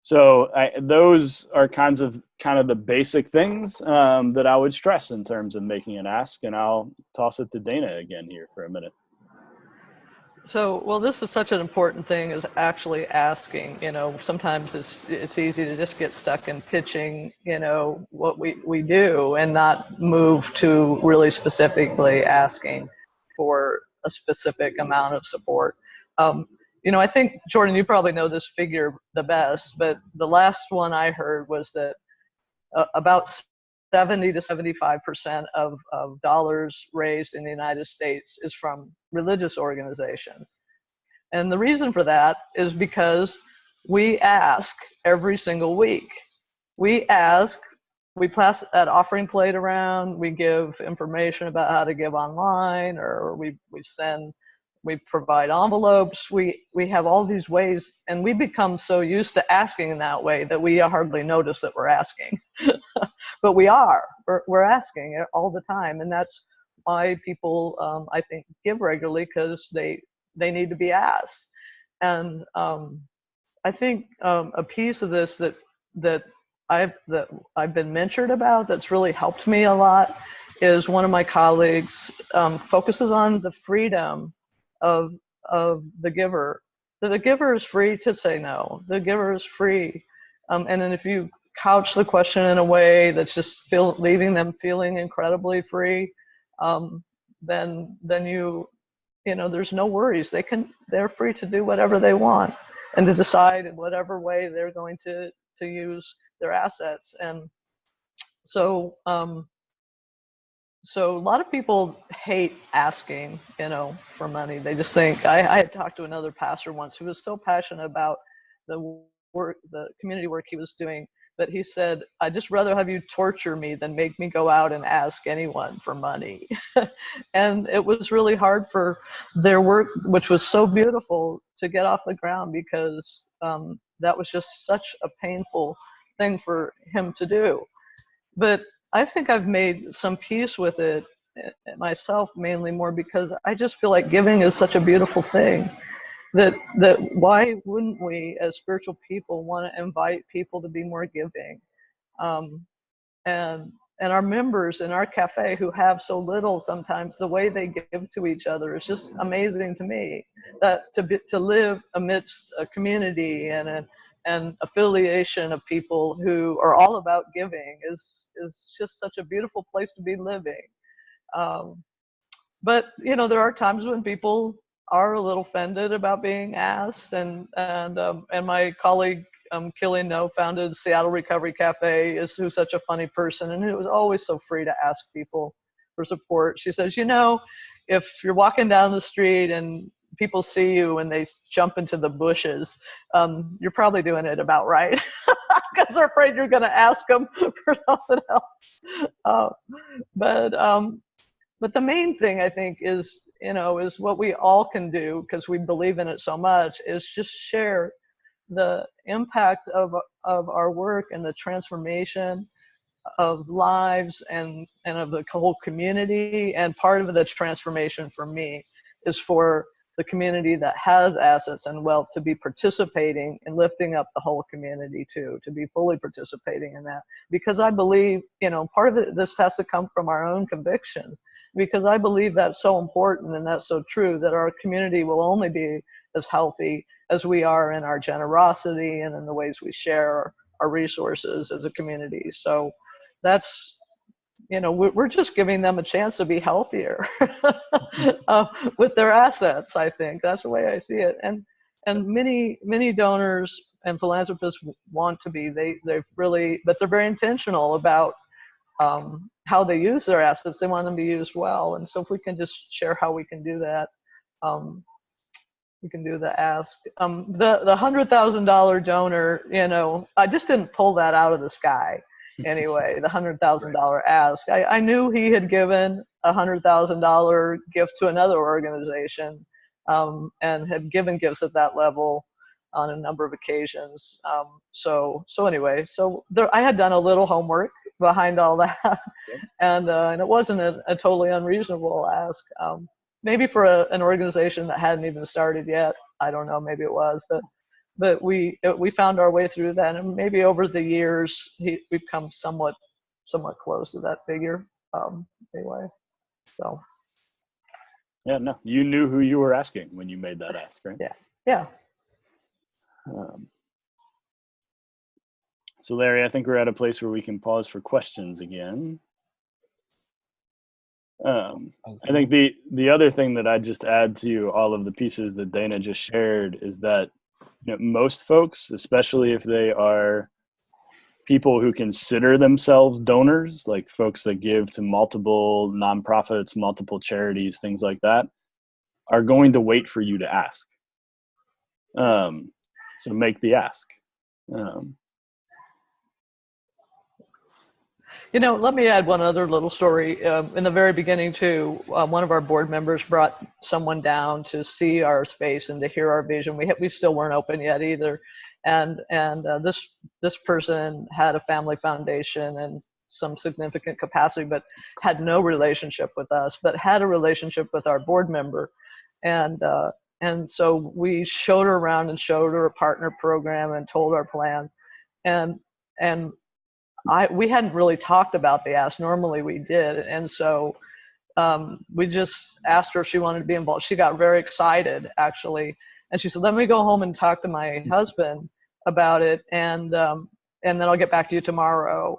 So those are kind of the basic things that I would stress in terms of making an ask, and I'll toss it to Dana again here for a minute. So, well, this is such an important thing, is actually asking. Sometimes it's easy to just get stuck in pitching, what we do, and not move to really specifically asking for a specific amount of support. I think, Jordan, you probably know this figure the best, but the last one I heard was that about 70 to 75% of dollars raised in the United States is from religious organizations. And the reason for that is because we ask every single week. We ask, we pass that offering plate around, we give information about how to give online, or we send we provide envelopes. We have all these ways, and we become so used to asking in that way that we hardly notice that we're asking. But we're asking it all the time, and that's why people, I think, give regularly, because they need to be asked. And I think a piece of this that I've been mentored about that's really helped me a lot is one of my colleagues focuses on the freedom of the giver. That the giver is free to say no. The giver is free, and then if you couch the question in a way that's just leaving them feeling incredibly free, then there's no worries. They're free to do whatever they want and to decide in whatever way they're going to use their assets. And so so a lot of people hate asking, for money. They just think, I had talked to another pastor once who was so passionate about the community work he was doing, that he said, I'd just rather have you torture me than make me go out and ask anyone for money. And it was really hard for their work, which was so beautiful, to get off the ground, because that was just such a painful thing for him to do. But I think I've made some peace with it myself, mainly more because I just feel like giving is such a beautiful thing. That why wouldn't we, as spiritual people, want to invite people to be more giving? And our members in our cafe who have so little, sometimes the way they give to each other is just amazing to me. That to live amidst a community and an affiliation of people who are all about giving is just such a beautiful place to be living. But there are times when people are a little offended about being asked, and my colleague Killian No founded Seattle Recovery Cafe, who's such a funny person and who was always so free to ask people for support. She says, if you're walking down the street and people see you and they jump into the bushes, you're probably doing it about right, because they're afraid you're going to ask them for something else. But the main thing, I think, is what we all can do, because we believe in it so much, is just share the impact of our work and the transformation of lives and of the whole community. And part of the transformation for me is for the community that has assets and wealth to be participating in lifting up the whole community too, to be fully participating in that. Because I believe, part of this has to come from our own conviction, because I believe that's so important and that's so true, that our community will only be as healthy as we are in our generosity and in the ways we share our resources as a community. So that's, we're just giving them a chance to be healthier with their assets. I think that's the way I see it. And many donors and philanthropists want to be, they've really, but they're very intentional about how they use their assets. They want them to be used well. And so if we can just share how we can do that, we can do the ask. The $100,000 donor, I just didn't pull that out of the sky. Anyway, the $100,000 ask. I knew he had given a $100,000 gift to another organization, and had given gifts at that level on a number of occasions. So anyway, I had done a little homework behind all that, and it wasn't a totally unreasonable ask. Maybe for an organization that hadn't even started yet, I don't know, maybe it was, but we found our way through that, and maybe over the years we've come somewhat close to that figure. Anyway, so. Yeah, no, you knew who you were asking when you made that ask, right? Yeah. So Larry, I think we're at a place where we can pause for questions again. I think the other thing that I'd just add to all of the pieces that Dana just shared is that most folks, especially if they are people who consider themselves donors, like folks that give to multiple nonprofits, multiple charities, things like that, are going to wait for you to ask. So make the ask. Let me add one other little story. In the very beginning, too, one of our board members brought someone down to see our space and to hear our vision. We still weren't open yet either, and this person had a family foundation and some significant capacity, but had no relationship with us, but had a relationship with our board member, and so we showed her around and showed her a partner program and told our plan, and we hadn't really talked about the ask. Normally we did. And so we just asked her if she wanted to be involved. She got very excited, actually. And she said, let me go home and talk to my husband about it. And then I'll get back to you tomorrow.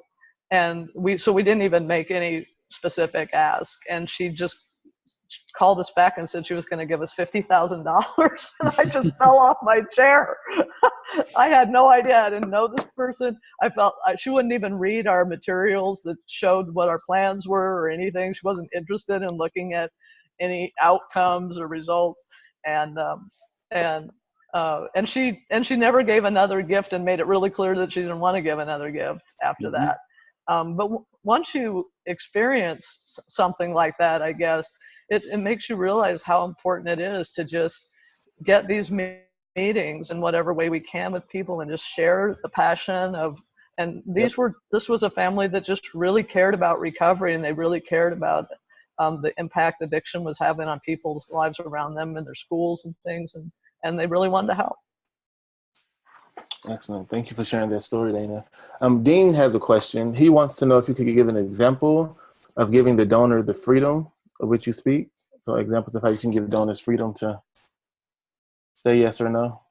And so we didn't even make any specific ask. And she just called us back and said she was going to give us $50,000. And I just fell off my chair. I had no idea. I didn't know this person. I felt she wouldn't even read our materials that showed what our plans were or anything. She wasn't interested in looking at any outcomes or results. And she never gave another gift and made it really clear that she didn't want to give another gift after that. But once you experience something like that, I guess, it makes you realize how important it is to just get these meetings in whatever way we can with people and just share the passion of, and this was a family that just really cared about recovery, and they really cared about the impact addiction was having on people's lives around them and their schools and things, and they really wanted to help. Excellent. Thank you for sharing that story, Dana. Dean has a question. He wants to know if you could give an example of giving the donor the freedom of which you speak. So examples of how you can give donors freedom to say yes or no.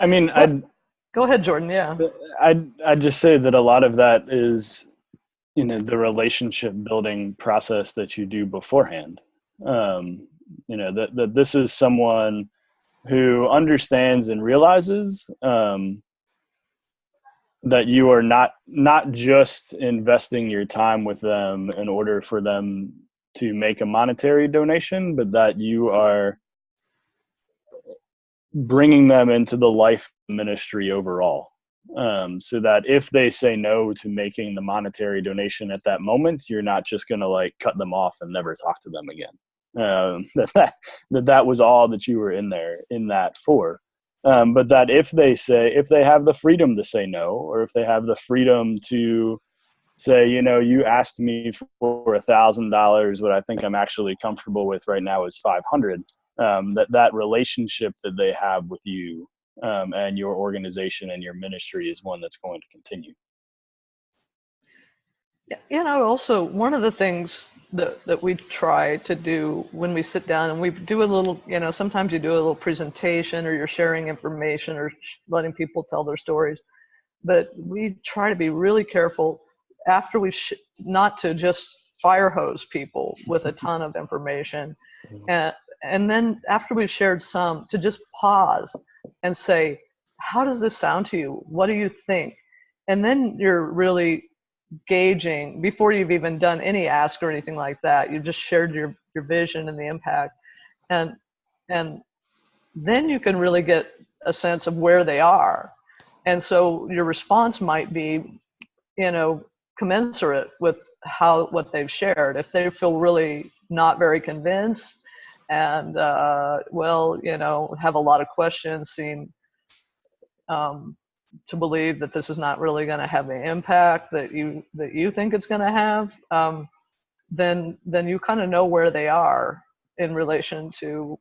I mean, go ahead, Jordan. Yeah. I'd just say that a lot of that is, the relationship building process that you do beforehand. That this is someone who understands and realizes that you are not just investing your time with them in order for them to make a monetary donation, but that you are bringing them into the life ministry overall. So that if they say no to making the monetary donation at that moment, you're not just going to cut them off and never talk to them again. That was all that you were in that for. But that if they have the freedom to say no, or if they have the freedom to say, you asked me for $1,000, what I think I'm actually comfortable with right now is $500. That relationship that they have with you and your organization and your ministry is one that's going to continue. Also one of the things that we try to do when we sit down and we do a little, sometimes you do a little presentation or you're sharing information or letting people tell their stories, but we try to be really careful after not to just fire hose people with a ton of information. And then after we've shared some, to just pause and say, how does this sound to you? What do you think? And then you're really gauging, before you've even done any ask or anything like that, you just shared your vision and the impact, and then you can really get a sense of where they are, and so your response might be commensurate with what they've shared. If they feel really not very convinced and have a lot of questions, seem to believe that this is not really going to have the impact that you think it's going to have, then you kind of know where they are in relation to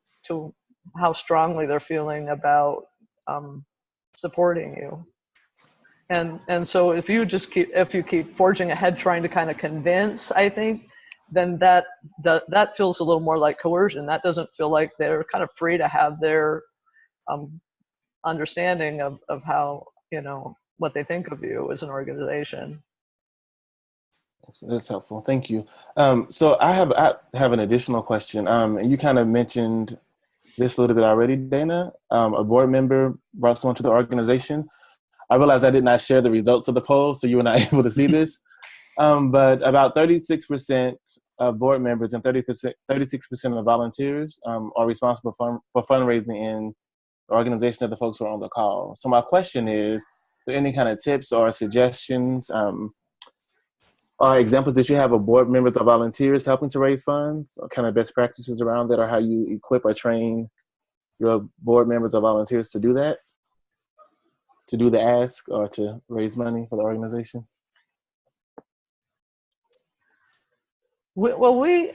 how strongly they're feeling about supporting you. And so if you keep forging ahead trying to kind of convince, I think, then that feels a little more like coercion. That doesn't feel like they're kind of free to have their understanding of how, what they think of you as an organization. That's helpful. Thank you. So I have an additional question. And you kind of mentioned this a little bit already, Dana. A board member brought someone to the organization. I realized I did not share the results of the poll, so you were not able to see this. But about 36% of board members and 36% of volunteers are responsible for fundraising in the organization of the folks who are on the call. So my question is, any kind of tips or suggestions or examples that you have of board members or volunteers helping to raise funds, or kind of best practices around that, or how you equip or train your board members or volunteers to do that, to do the ask or to raise money for the organization? We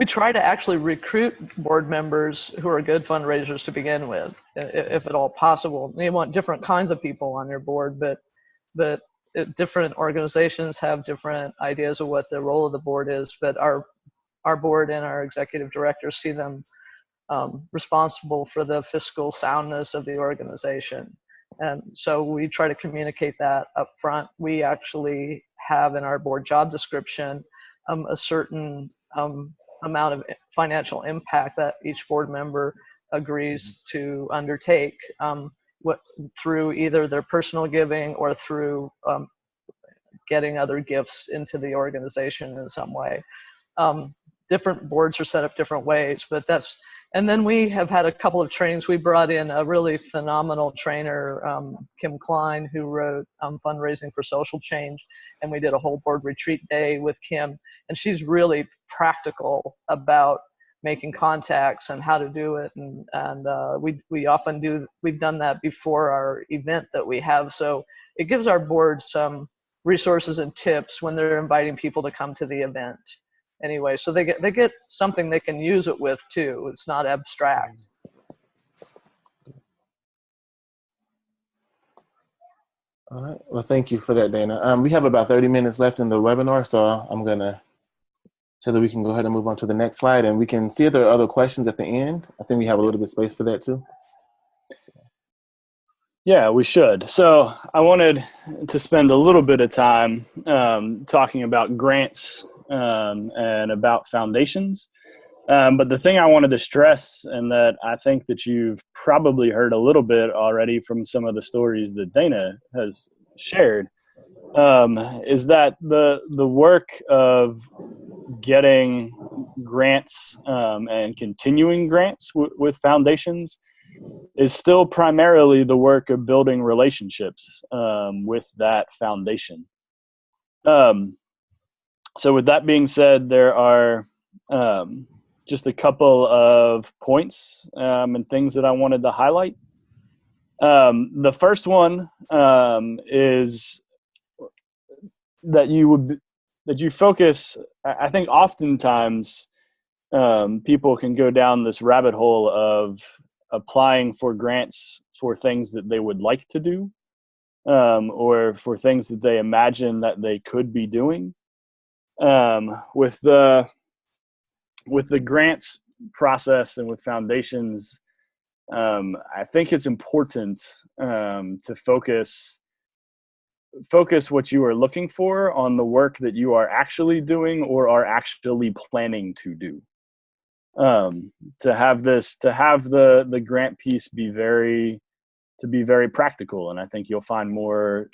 try to actually recruit board members who are good fundraisers to begin with, if at all possible. You want different kinds of people on your board, but different organizations have different ideas of what the role of the board is. But our board and our executive directors see them responsible for the fiscal soundness of the organization. And so we try to communicate that up front. We actually have in our board job description a certain amount of financial impact that each board member agrees to undertake through either their personal giving or through getting other gifts into the organization in some way. Different boards are set up different ways, but and then we have had a couple of trainings. We brought in a really phenomenal trainer, Kim Klein, who wrote Fundraising for Social Change, and we did a whole board retreat day with Kim, and she's really practical about making contacts and how to do it, and we often we've done that before our event that we have, so it gives our board some resources and tips when they're inviting people to come to the event. Anyway, so they get something they can use it with too. It's not abstract. All right. Well, thank you for that, Dana. We have about 30 minutes left in the webinar, so I'm gonna say that we can go ahead and move on to the next slide, and we can see if there are other questions at the end. I think we have a little bit of space for that too. Yeah, we should. So I wanted to spend a little bit of time talking about grants and about foundations. But the thing I wanted to stress, and that I think that you've probably heard a little bit already from some of the stories that Dana has shared, is that the work of getting grants and continuing grants with foundations is still primarily the work of building relationships with that foundation. So with that being said, there are just a couple of points and things that I wanted to highlight. The first one is that you focus. I think oftentimes people can go down this rabbit hole of applying for grants for things that they would like to do, or for things that they imagine that they could be doing. With the grants process and with foundations, I think it's important to focus what you are looking for on the work that you are actually doing or are actually planning to do. To have the grant piece be very practical, and I think you'll find more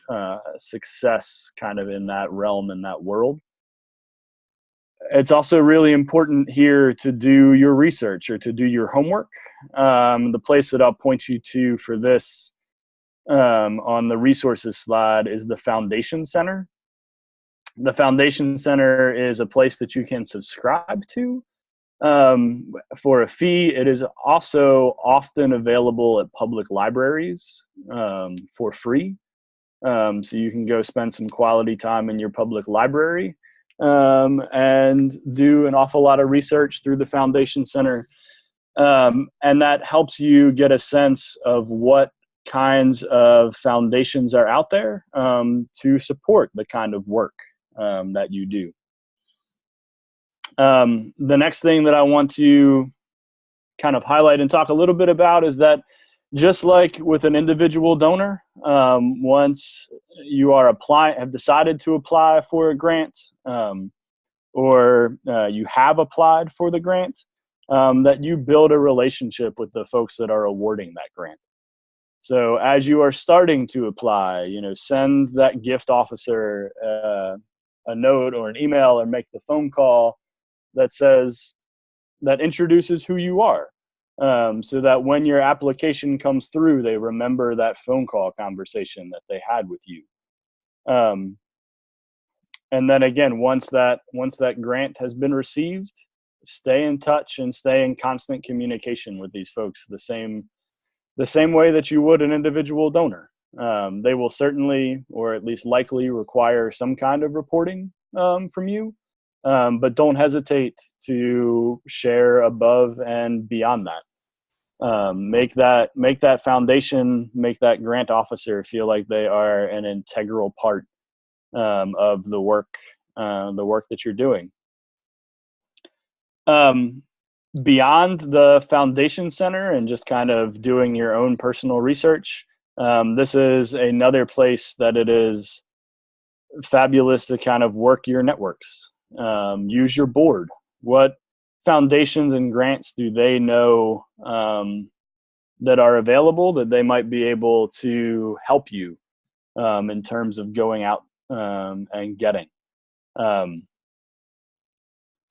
success kind of in that realm, in that world. It's also really important here to do your research or to do your homework. The place that I'll point you to for this on the resources slide is the Foundation Center. The Foundation Center is a place that you can subscribe to for a fee. It is also often available at public libraries for free. So you can go spend some quality time in your public library and do an awful lot of research through the Foundation Center. And that helps you get a sense of what kinds of foundations are out there to support the kind of work that you do. The next thing that I want to kind of highlight and talk a little bit about is that just like with an individual donor, once you have decided to apply for a grant, or you have applied for the grant, that you build a relationship with the folks that are awarding that grant. So as you are starting to apply, send that gift officer a note or an email or make the phone call that introduces who you are. so that when your application comes through, they remember that phone call conversation that they had with you. And then again, once that grant has been received, stay in touch and stay in constant communication with these folks the same way that you would an individual donor. They will certainly, or at least likely, require some kind of reporting from you, but don't hesitate to share above and beyond that. Make that foundation, make that grant officer feel like they are an integral part of the work that you're doing. Beyond the Foundation Center and just kind of doing your own personal research, this is another place that it is fabulous to kind of work your networks. Use your board. What foundations and grants do they know that are available that they might be able to help you in terms of going out and getting?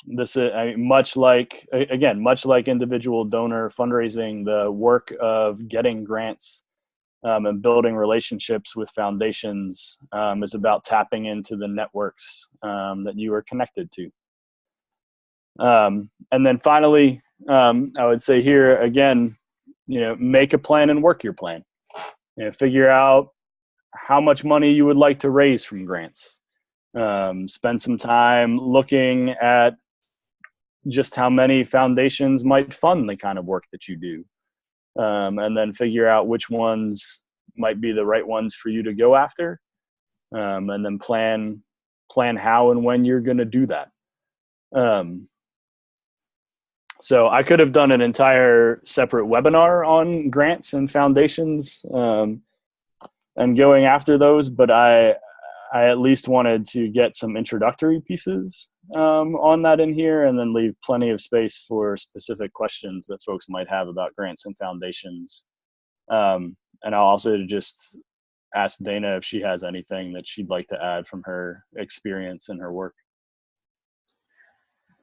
This is much like individual donor fundraising, the work of getting grants and building relationships with foundations is about tapping into the networks that you are connected to. And then finally, I would say here again, make a plan and work your plan. Figure out how much money you would like to raise from grants. Spend some time looking at just how many foundations might fund the kind of work that you do. And then figure out which ones might be the right ones for you to go after. And then plan how and when you're going to do that. So I could have done an entire separate webinar on grants and foundations and going after those, but I at least wanted to get some introductory pieces on that in here, and then leave plenty of space for specific questions that folks might have about grants and foundations. And I'll also just ask Dana if she has anything that she'd like to add from her experience and her work.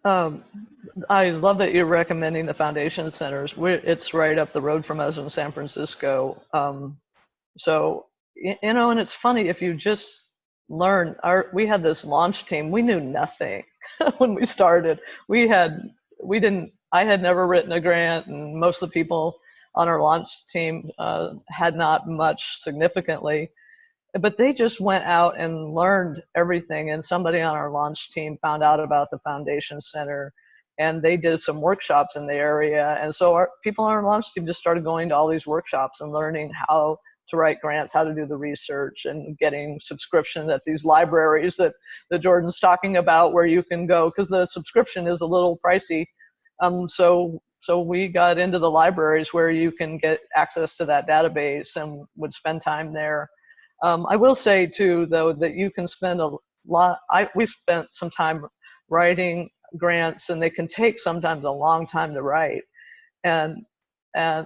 I love that you're recommending the foundation centers. It's right up the road from us in San Francisco. So, and it's funny, if you just learn, we had this launch team. We knew nothing when we started. I had never written a grant, and most of the people on our launch team had not much significantly. But they just went out and learned everything, and somebody on our launch team found out about the Foundation Center, and they did some workshops in the area. And so our people on our launch team just started going to all these workshops and learning how to write grants, how to do the research, and getting subscription at these libraries that Jordan's talking about, where you can go, because the subscription is a little pricey. So we got into the libraries where you can get access to that database and would spend time there. I will say too, though, that you can spend a lot. We spent some time writing grants, and they can take sometimes a long time to write, and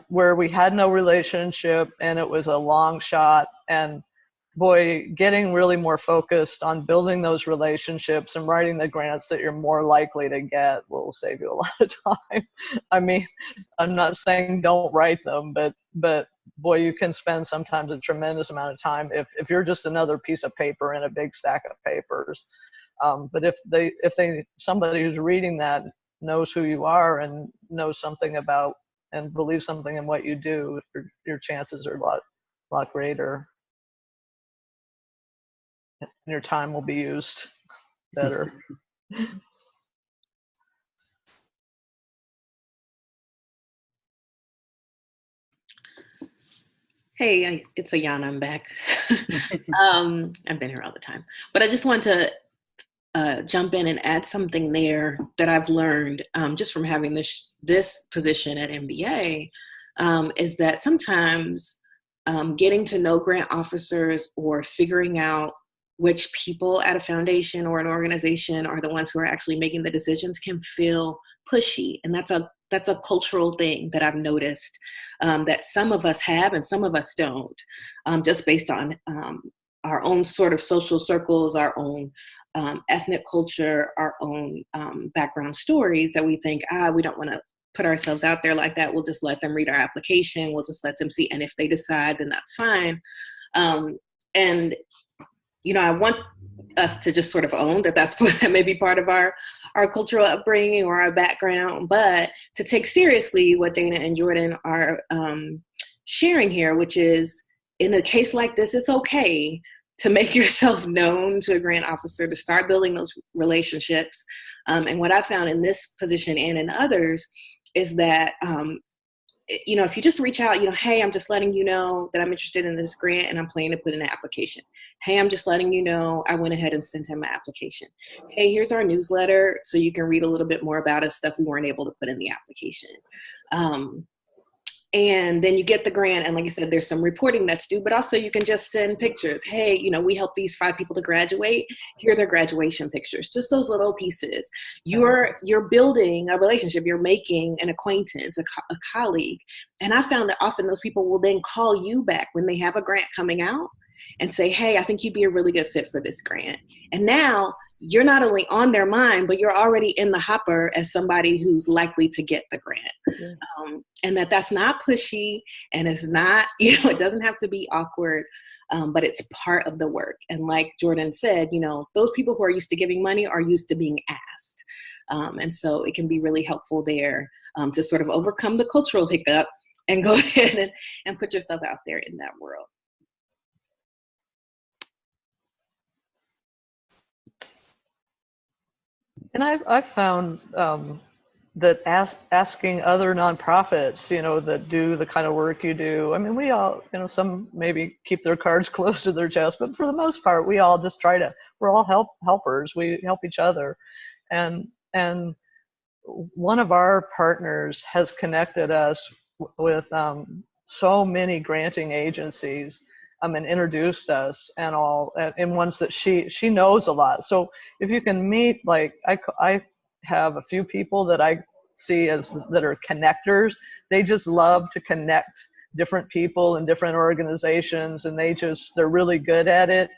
where we had no relationship and it was a long shot. And boy, getting really more focused on building those relationships and writing the grants that you're more likely to get will save you a lot of time. I mean, I'm not saying don't write them, but boy, you can spend sometimes a tremendous amount of time if you're just another piece of paper in a big stack of papers. But if somebody who's reading that knows who you are and knows something about and believes something in what you do, your chances are a lot greater. Your time will be used better. Hey, it's Ayana. I'm back. I've been here all the time, but I just want to jump in and add something there that I've learned just from having this position at MBA, is that sometimes getting to know grant officers or figuring out which people at a foundation or an organization are the ones who are actually making the decisions can feel pushy. And that's a cultural thing that I've noticed, that some of us have and some of us don't, just based on our own sort of social circles, our own ethnic culture, our own background stories, that we think, we don't want to put ourselves out there like that. We'll just let them read our application. We'll just let them see. And if they decide, then that's fine. And, I want us to just sort of own that may be part of our cultural upbringing or our background, but to take seriously what Dana and Jordan are sharing here, which is, in a case like this, it's okay to make yourself known to a grant officer, to start building those relationships. And what I found in this position and in others is that, if you just reach out, hey, I'm just letting you know that I'm interested in this grant and I'm planning to put in an application. Hey, I'm just letting you know I went ahead and sent him my application. Hey, here's our newsletter so you can read a little bit more about us, stuff we weren't able to put in the application. And then you get the grant, and like I said, there's some reporting that's due, but also you can just send pictures. Hey, we helped these 5 people to graduate. Here are their graduation pictures. Just those little pieces. You're building a relationship. You're making an acquaintance, a colleague. And I found that often those people will then call you back when they have a grant coming out and say, hey, I think you'd be a really good fit for this grant. And now you're not only on their mind, but you're already in the hopper as somebody who's likely to get the grant. Mm-hmm. And that's not pushy, and it's not, it doesn't have to be awkward, but it's part of the work. And like Jordan said, those people who are used to giving money are used to being asked. And so it can be really helpful there to sort of overcome the cultural hiccup and go ahead and put yourself out there in that world. And I've found that asking other nonprofits, that do the kind of work you do. I mean, we all, some maybe keep their cards close to their chest, but for the most part, we all just we're all helpers. We help each other. And one of our partners has connected us with so many granting agencies. And introduced us and all in ones that she knows a lot. So if you can meet, like I have a few people that I see that are connectors. They just love to connect different people and different organizations, and they're really good at it.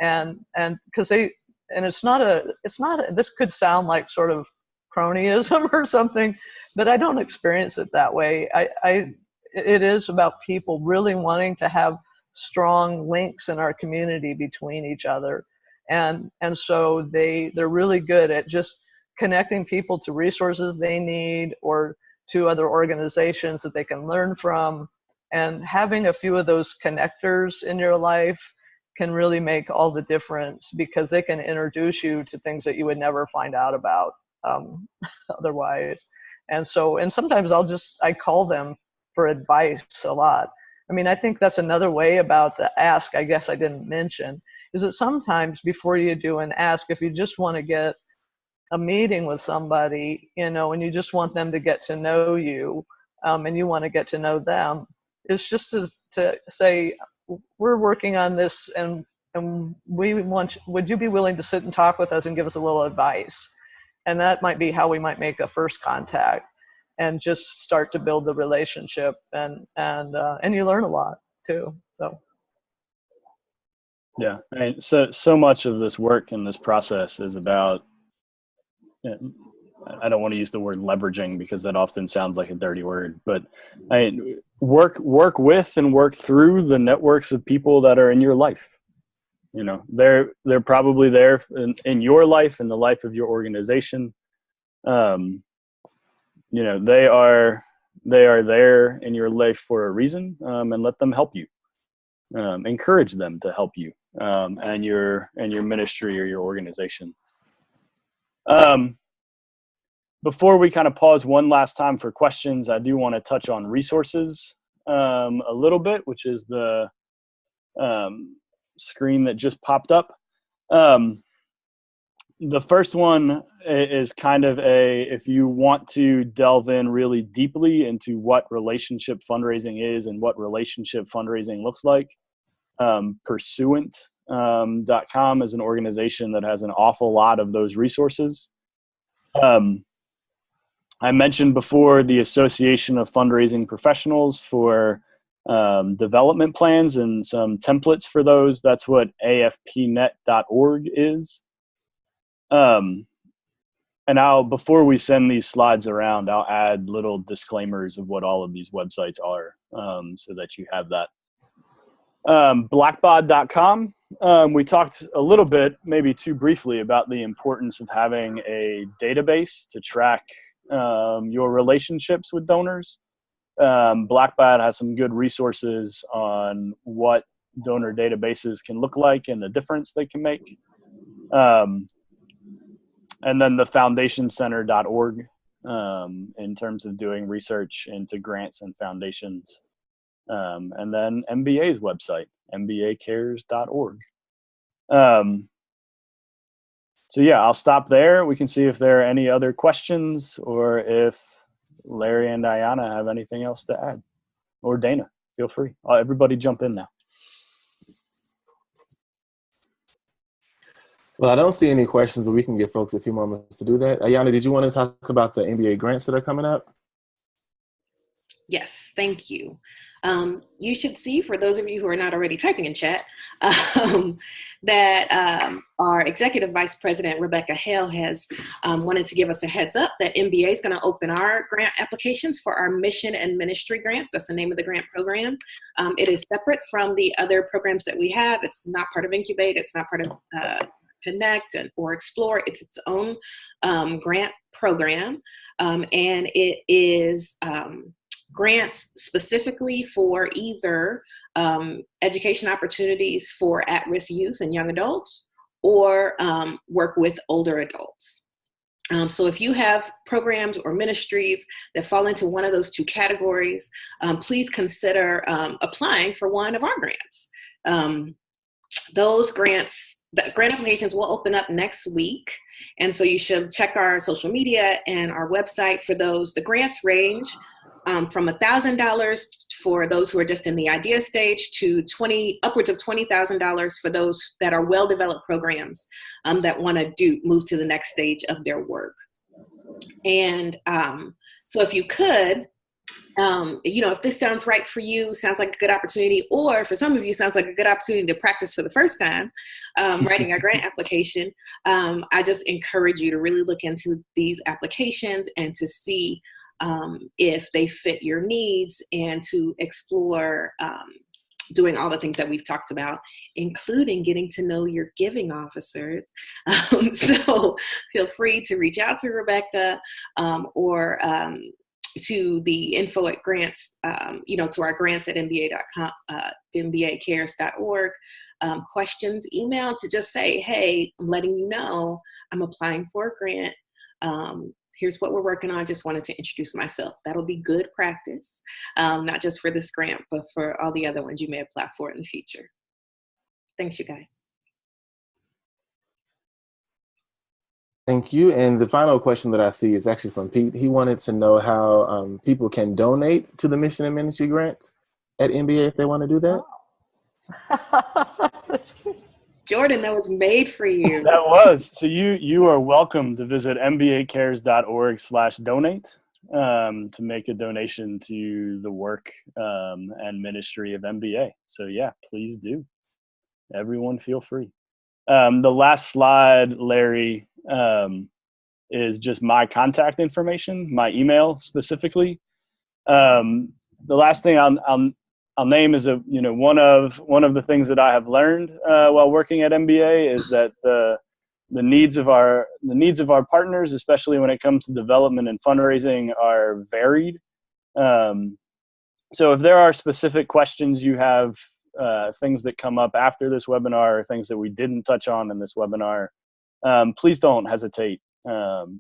And because it's not this could sound like sort of cronyism or something, but I don't experience it that way. It is about people really wanting to have strong links in our community between each other, and so they're really good at just connecting people to resources they need or to other organizations that they can learn from. And having a few of those connectors in your life can really make all the difference, because they can introduce you to things that you would never find out about otherwise. And sometimes I call them for advice a lot. I mean, I think that's another way about the ask, I guess I didn't mention, is that sometimes before you do an ask, if you just want to get a meeting with somebody, and you just want them to get to know you, and you want to get to know them, it's just to say, we're working on this, and would you be willing to sit and talk with us and give us a little advice? And that might be how we might make a first contact and just start to build the relationship, and you learn a lot too. So yeah, I mean, so much of this work and this process is about, I don't want to use the word leveraging because that often sounds like a dirty word, but work with and work through the networks of people that are in your life. They're probably there in your life, in the life of your organization. They are there in your life for a reason, and let them help you. Encourage them to help you, and your ministry or your organization. Before we kind of pause one last time for questions, I do want to touch on resources a little bit, which is the screen that just popped up. The first one is kind of if you want to delve in really deeply into what relationship fundraising is and what relationship fundraising looks like, Pursuant.com is an organization that has an awful lot of those resources. I mentioned before the Association of Fundraising Professionals for development plans and some templates for those. That's what afpnet.org is. And before we send these slides around, I'll add little disclaimers of what all of these websites are, so that you have that. Blackbaud.com. We talked a little bit, maybe too briefly, about the importance of having a database to track your relationships with donors. Blackbaud has some good resources on what donor databases can look like and the difference they can make. And then the foundationcenter.org, in terms of doing research into grants and foundations. And then MBA's website, mbacares.org. So yeah, I'll stop there. We can see if there are any other questions, or if Larry and Ayanna have anything else to add. Or Dana, feel free. Everybody jump in now. Well, I don't see any questions, but we can give folks a few moments to do that. Ayanna, did you want to talk about the NBA grants that are coming up? Yes, thank you. You should see, for those of you who are not already typing in chat, that our Executive Vice President, Rebecca Hale, has wanted to give us a heads up that MBA is going to open our grant applications for our mission and ministry grants. That's the name of the grant program. It is separate from the other programs that we have. It's not part of Incubate. It's not part of Connect or Explore. It's its own grant program. And it is grants specifically for either education opportunities for at-risk youth and young adults, or work with older adults. So if you have programs or ministries that fall into one of those two categories, please consider applying for one of our grants. Those grants, the grant applications will open up next week. And so you should check our social media and our website for those. The grants range from $1,000 for those who are just in the idea stage to upwards of $20,000 for those that are well-developed programs that want to move to the next stage of their work. And so if you could, if this sounds right for you, sounds like a good opportunity, or for some of you sounds like a good opportunity to practice for the first time, writing a grant application, I just encourage you to really look into these applications and to see if they fit your needs, and to explore doing all the things that we've talked about, including getting to know your giving officers. So feel free to reach out to Rebecca or to the info at grants, to our grants at mba.com, mbacares.org. Questions, email to just say, hey, I'm letting you know I'm applying for a grant. Here's what we're working on. Just wanted to introduce myself. That'll be good practice, not just for this grant, but for all the other ones you may apply for in the future. Thanks, you guys. Thank you. And the final question that I see is actually from Pete. He wanted to know how people can donate to the Mission and Ministry grants at NBA if they want to do that. That's good. Jordan, that was made for you. That was. So you are welcome to visit mbacares.org/donate to make a donation to the work and ministry of MBA. So yeah, please do. Everyone feel free. The last slide, Larry, is just my contact information, my email specifically. The last thing I'll name is one of the things that I have learned while working at MBA is that the needs of our partners, especially when it comes to development and fundraising, are varied. So if there are specific questions you have, things that come up after this webinar, or things that we didn't touch on in this webinar, please don't hesitate to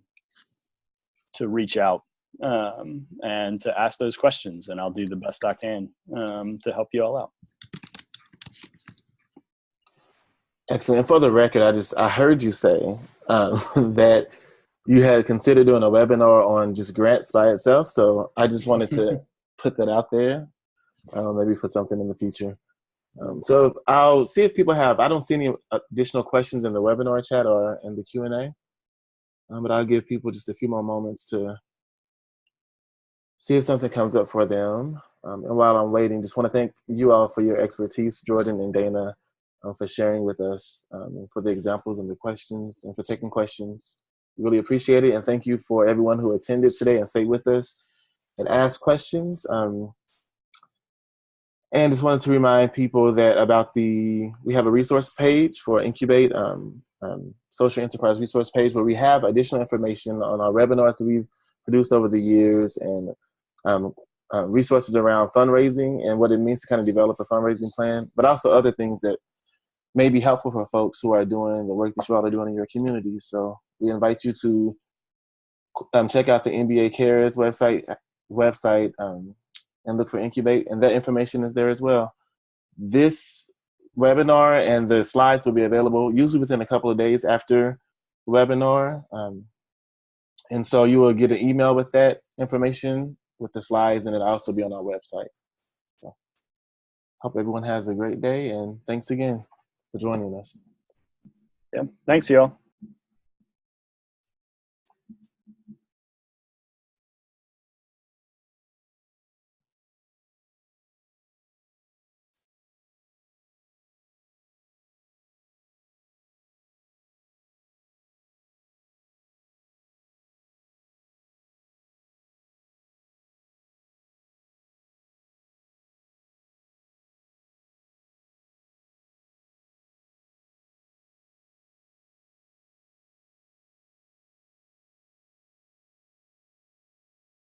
reach out and to ask those questions, and I'll do the best I can to help you all out. Excellent. And for the record, I heard you say that you had considered doing a webinar on just grants by itself. So I just wanted to put that out there, maybe for something in the future. So I'll see if people I don't see any additional questions in the webinar chat or in the Q&A, but I'll give people just a few more moments to see if something comes up for them. And while I'm waiting, just want to thank you all for your expertise, Jordan and Dana, for sharing with us, and for the examples and the questions, and for taking questions. Really appreciate it. And thank you for everyone who attended today and stayed with us and asked questions. And just wanted to remind people that we have a resource page for Incubate, social enterprise resource page, where we have additional information on our webinars that we've produced over the years, and resources around fundraising and what it means to kind of develop a fundraising plan, but also other things that may be helpful for folks who are doing the work that you all are doing in your communities. So we invite you to check out the NBA Cares website, and look for Incubate, and that information is there as well. This webinar and the slides will be available usually within a couple of days after the webinar. And so you will get an email with that information, with the slides, and it'll also be on our website. So, hope everyone has a great day, and thanks again for joining us. Yeah, thanks, y'all.